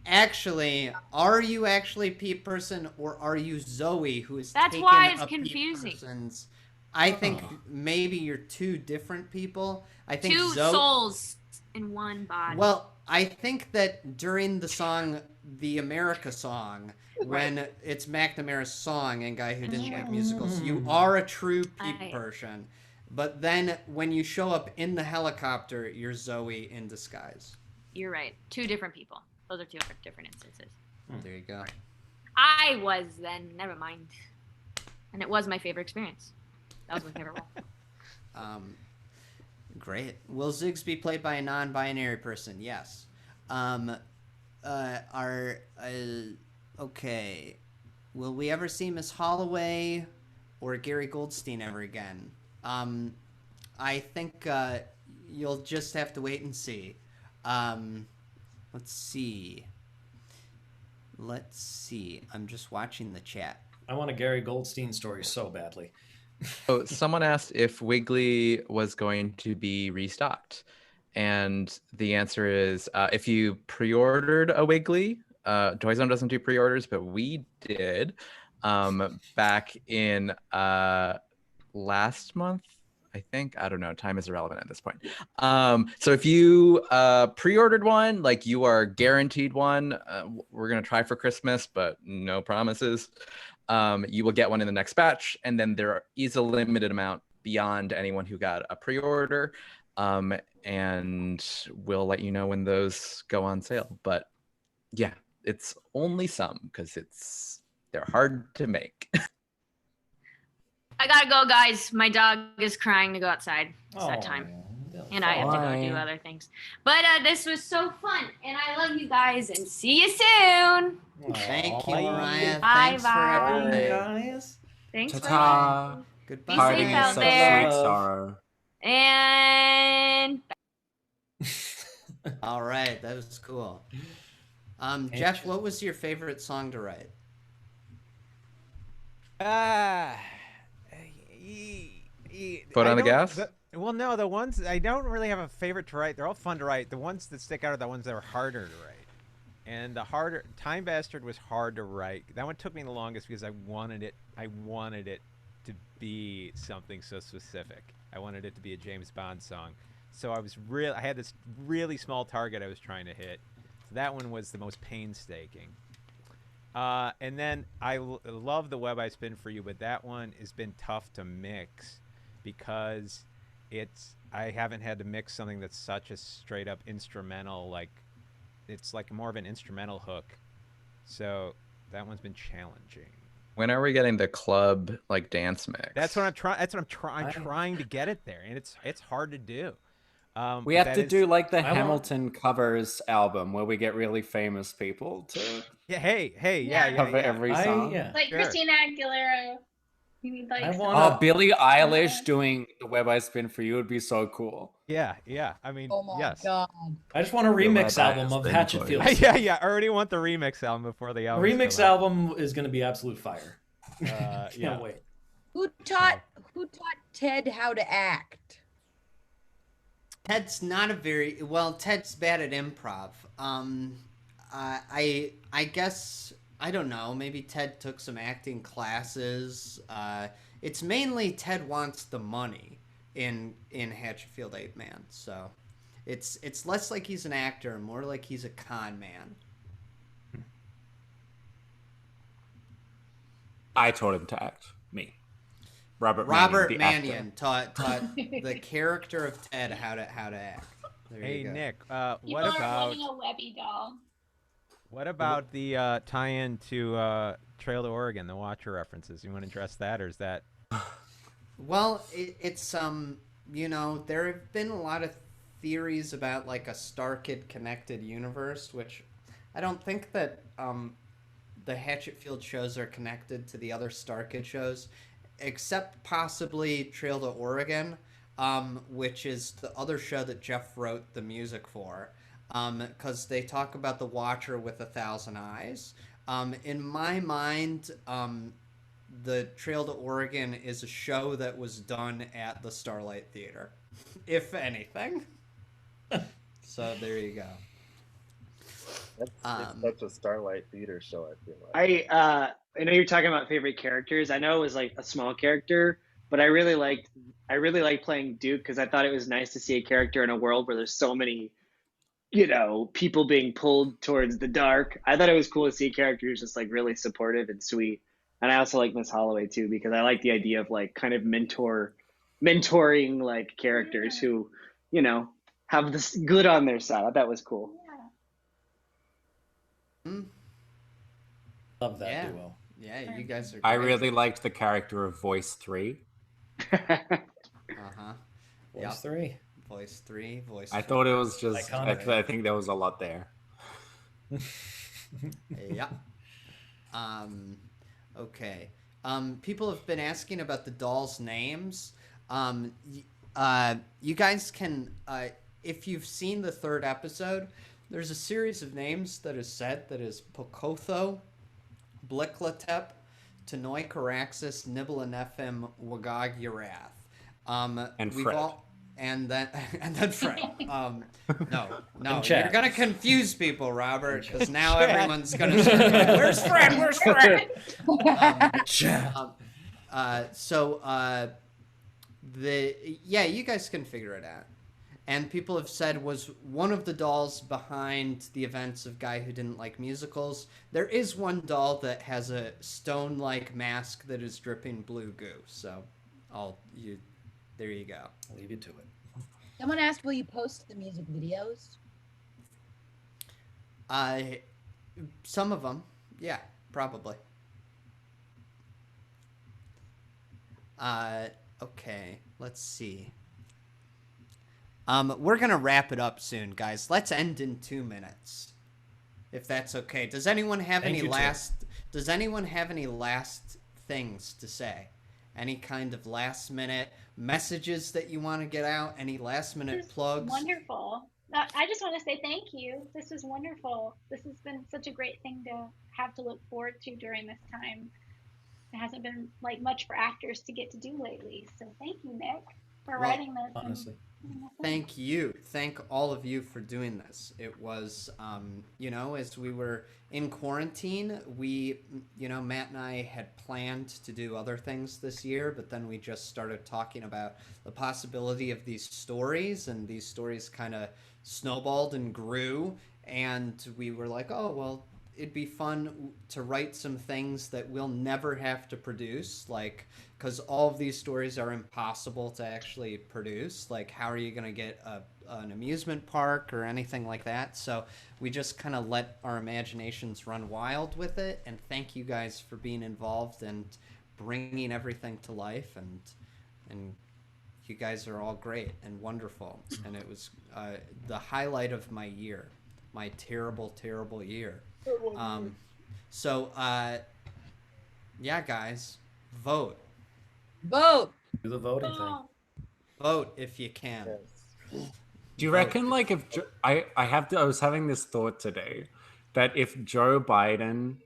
actually, are you actually Peep person or are you Zoe who is That's taken why it's a Peep confusing. person's? I think maybe you're two different people. I think Two souls in one body. Well, I think that during the song, the America song, when it's McNamara's song and Guy Who Didn't Like Musicals, you are a true Peep person. But then when you show up in the helicopter, you're Zoe in disguise. You're right. Two different people. Those are two different instances. There you go. I was then. Never mind. And it was my favorite experience. That was my favorite role. Great. Will Ziggs be played by a non-binary person? Yes. Okay. Will we ever see Miss Holloway or Gary Goldstein ever again? I think you'll just have to wait and see. Let's see. I'm just watching the chat. I want a Gary Goldstein story so badly. So someone asked if Wiggly was going to be restocked. And the answer is if you pre-ordered a Wiggly, Toy Zone doesn't do pre-orders, but we did back in last month, I think. I don't know. Time is irrelevant at this point. So if you pre-ordered one, like you are guaranteed one. We're going to try for Christmas, but no promises. You will get one in the next batch, and then there is a limited amount beyond anyone who got a pre-order, and we'll let you know when those go on sale. But yeah, it's only some because they're hard to make. I gotta go, guys. My dog is crying to go outside. It's that time. And I have to go do other things. But this was so fun. And I love you guys. And see you soon. Thank you, Mariah. Bye, Thanks bye. for everything. Guys. Thanks Ta-ta. for Goodbye. Be safe out there. Sorrow. And All right, that was cool. Jeff, what was your favorite song to write? Foot on the gas? Well, no, the ones I don't really have a favorite to write. They're all fun to write. The ones that stick out are the ones that are harder to write. And the harder Time Bastard was hard to write. That one took me the longest because I wanted it to be something so specific. I wanted it to be a James Bond song. So I had this really small target I was trying to hit. So that one was the most painstaking. And then I love the Web I Spin for You, but that one has been tough to mix because I haven't had to mix something that's such a straight up instrumental, like it's like more of an instrumental hook. So that one's been challenging. When are we getting the club like dance mix? That's what I'm trying. I'm trying to get it there, and it's hard to do. We have to do like the Hamilton covers album where we get really famous people to cover every song. Like Christina Aguilera. You need like Billie Eilish doing the Web I Spin for You would be so cool. Yeah. I mean, yes. God. I just want a remix album of Hatchetfield. Yeah. I already want the remix album before the album. Remix album is going to be absolute fire. Can't wait. Who taught Ted how to act? Ted's not a very well. Ted's bad at improv. I guess I don't know. Maybe Ted took some acting classes. It's mainly Ted wants the money in Hatchetfield 8 Man. So it's less like he's an actor and more like he's a con man. I taught him to act. Me. Robert Mannion taught the character of Ted how to act. Hey Nick, People what are about wanting a Webby doll. what about the tie-in to Trail to Oregon, the Watcher references? You want to address that, or is that? Well, it's there have been a lot of theories about like a Star Kid connected universe, which I don't think that the Hatchetfield shows are connected to the other Star Kid shows, except possibly Trail to Oregon, which is the other show that Jeff wrote the music for, because they talk about the Watcher with 1,000 eyes. In my mind, the Trail to Oregon is a show that was done at the Starlight Theater, if anything. So there you go. It's such a Starlight Theater show, I feel like. I know you're talking about favorite characters. I know it was like a small character, but I really liked playing Duke because I thought it was nice to see a character in a world where there's so many, people being pulled towards the dark. I thought it was cool to see characters just like really supportive and sweet. And I also like Miss Holloway too, because I like the idea of like kind of mentoring like characters who, have this good on their side. I thought that was cool. Love that duo. Yeah, you guys are great. I really liked the character of Voice 3. Voice 3. Voice 3. Voice. I thought it was just. I think there was a lot there. Yeah. Okay. People have been asking about the dolls' names. You guys can, if you've seen the third episode, there's a series of names that is said that is Pokotho, Bliklatep, Tanoi Caraxis, Nibble-a-Nephim, Wagag Urath. And Fred. And then Fred. No, And you're gonna confuse people, Robert, because now everyone's gonna start going, "Where's Fred? Where's Fred?" You guys can figure it out. And people have said, was one of the dolls behind the events of Guy Who Didn't Like Musicals. There is one doll that has a stone-like mask that is dripping blue goo. So, there you go. I'll leave you to it. Someone asked, will you post the music videos? Some of them, yeah, probably. Okay, let's see. We're gonna wrap it up soon, guys. Let's end in 2 minutes, if that's okay. Does anyone have any last things to say? Any kind of last minute messages that you want to get out? Any last minute plugs? Wonderful. I just want to say thank you. This was wonderful. This has been such a great thing to have to look forward to during this time. It hasn't been like much for actors to get to do lately. So thank you, Nick, for writing this. Honestly. Thank you. Thank all of you for doing this. It was, you know, as we were in quarantine, we, you know, Matt and I had planned to do other things this year, but then we just started talking about the possibility of these stories, and these stories kind of snowballed and grew, and we were like, oh, well, it'd be fun to write some things that we'll never have to produce, like, because all of these stories are impossible to actually produce. Like, how are you going to get an amusement park or anything like that? So we just kind of let our imaginations run wild with it. And thank you guys for being involved and bringing everything to life. And you guys are all great and wonderful. And it was the highlight of my year, my terrible, terrible year. So, yeah, guys, vote. Vote. Do the voting thing. Vote if you can. Do you reckon, like, if I was having this thought today that if Joe Biden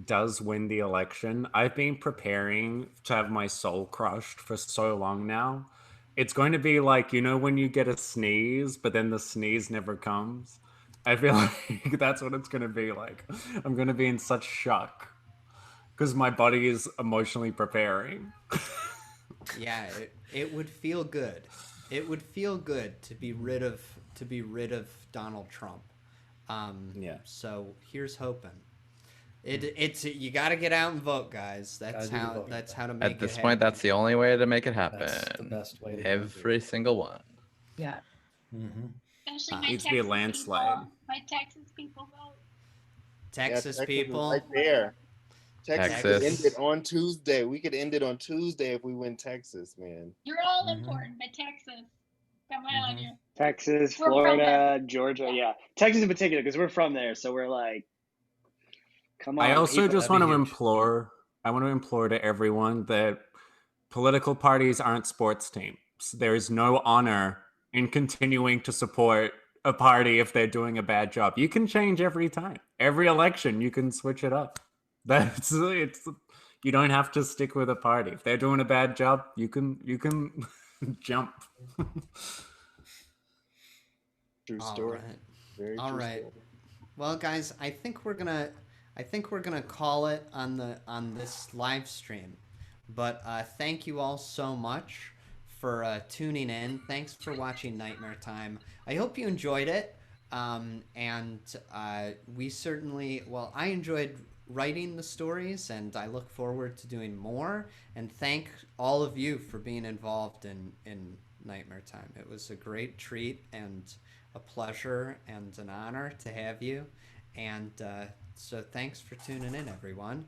does win the election, I've been preparing to have my soul crushed for so long now. It's going to be like, you know, when you get a sneeze, but then the sneeze never comes. I feel like that's what it's going to be like. I'm going to be in such shock because my body is emotionally preparing. Yeah, it would feel good. It would feel good to be rid of Donald Trump. Yeah. So here's hoping. It's you got to get out and vote, guys. That's how to make it happen. At this point, that's the only way to make it happen. That's the best way to Every single one. Yeah. Mm-hmm. Especially my Needs to be a Texas landslide. people. My Texas people vote. Texas Texas is people. right there. Texas could Texas. end it on Tuesday. We could end it on Tuesday if we win Texas, man. You're all important, but Texas, come on you. Texas, We're from Florida, Georgia, yeah. Texas in particular, because we're from there, so we're like, come on. I also people. just want to implore to everyone that political parties aren't sports teams. There is no honor in continuing to support a party if they're doing a bad job. You can change every time. Every election, you can switch it up. You don't have to stick with a party. If they're doing a bad job, you can jump. True story. All right. Very All true right. story. Well, guys, I think we're gonna call it on this live stream. But thank you all so much for tuning in. Thanks for watching Nightmare Time. I hope you enjoyed it. And we certainly, well, I enjoyed writing the stories, and I look forward to doing more. And thank all of you for being involved in Nightmare Time. It was a great treat and a pleasure and an honor to have you. And so thanks for tuning in, everyone.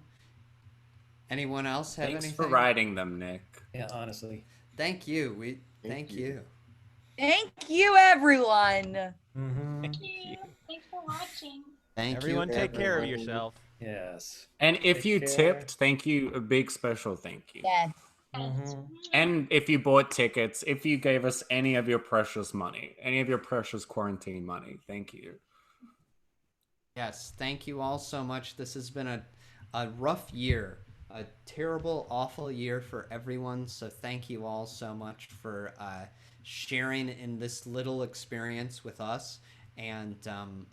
Anyone else have Thanks anything? for writing them, Nick. Yeah, honestly. Thank you. Thank you. Thank you, everyone. Mm-hmm. Thank you. Thanks for watching. Thank Everyone you. take care of yourself. Yes. And if Take you care. tipped, thank you. A big special thank you. Yes. Mm-hmm. And if you bought tickets, if you gave us any of your precious money, any of your precious quarantine money, thank you. Yes, thank you all so much. This has been a rough year, a terrible, awful year for everyone. So thank you all so much for sharing in this little experience with us. And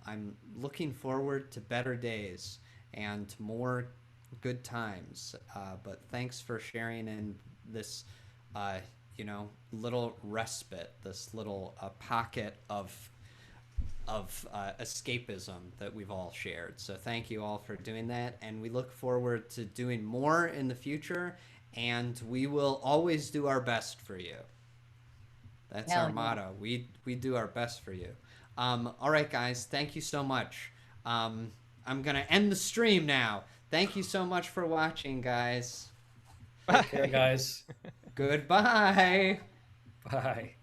I'm looking forward to better days and more good times. But thanks for sharing in this, little respite, this little pocket of escapism that we've all shared. So thank you all for doing that, and we look forward to doing more in the future, and we will always do our best for you. That's our motto. We do our best for you. All right, guys, thank you so much. I'm gonna end the stream now. Thank you so much for watching, guys. Take care, guys. Goodbye. Bye.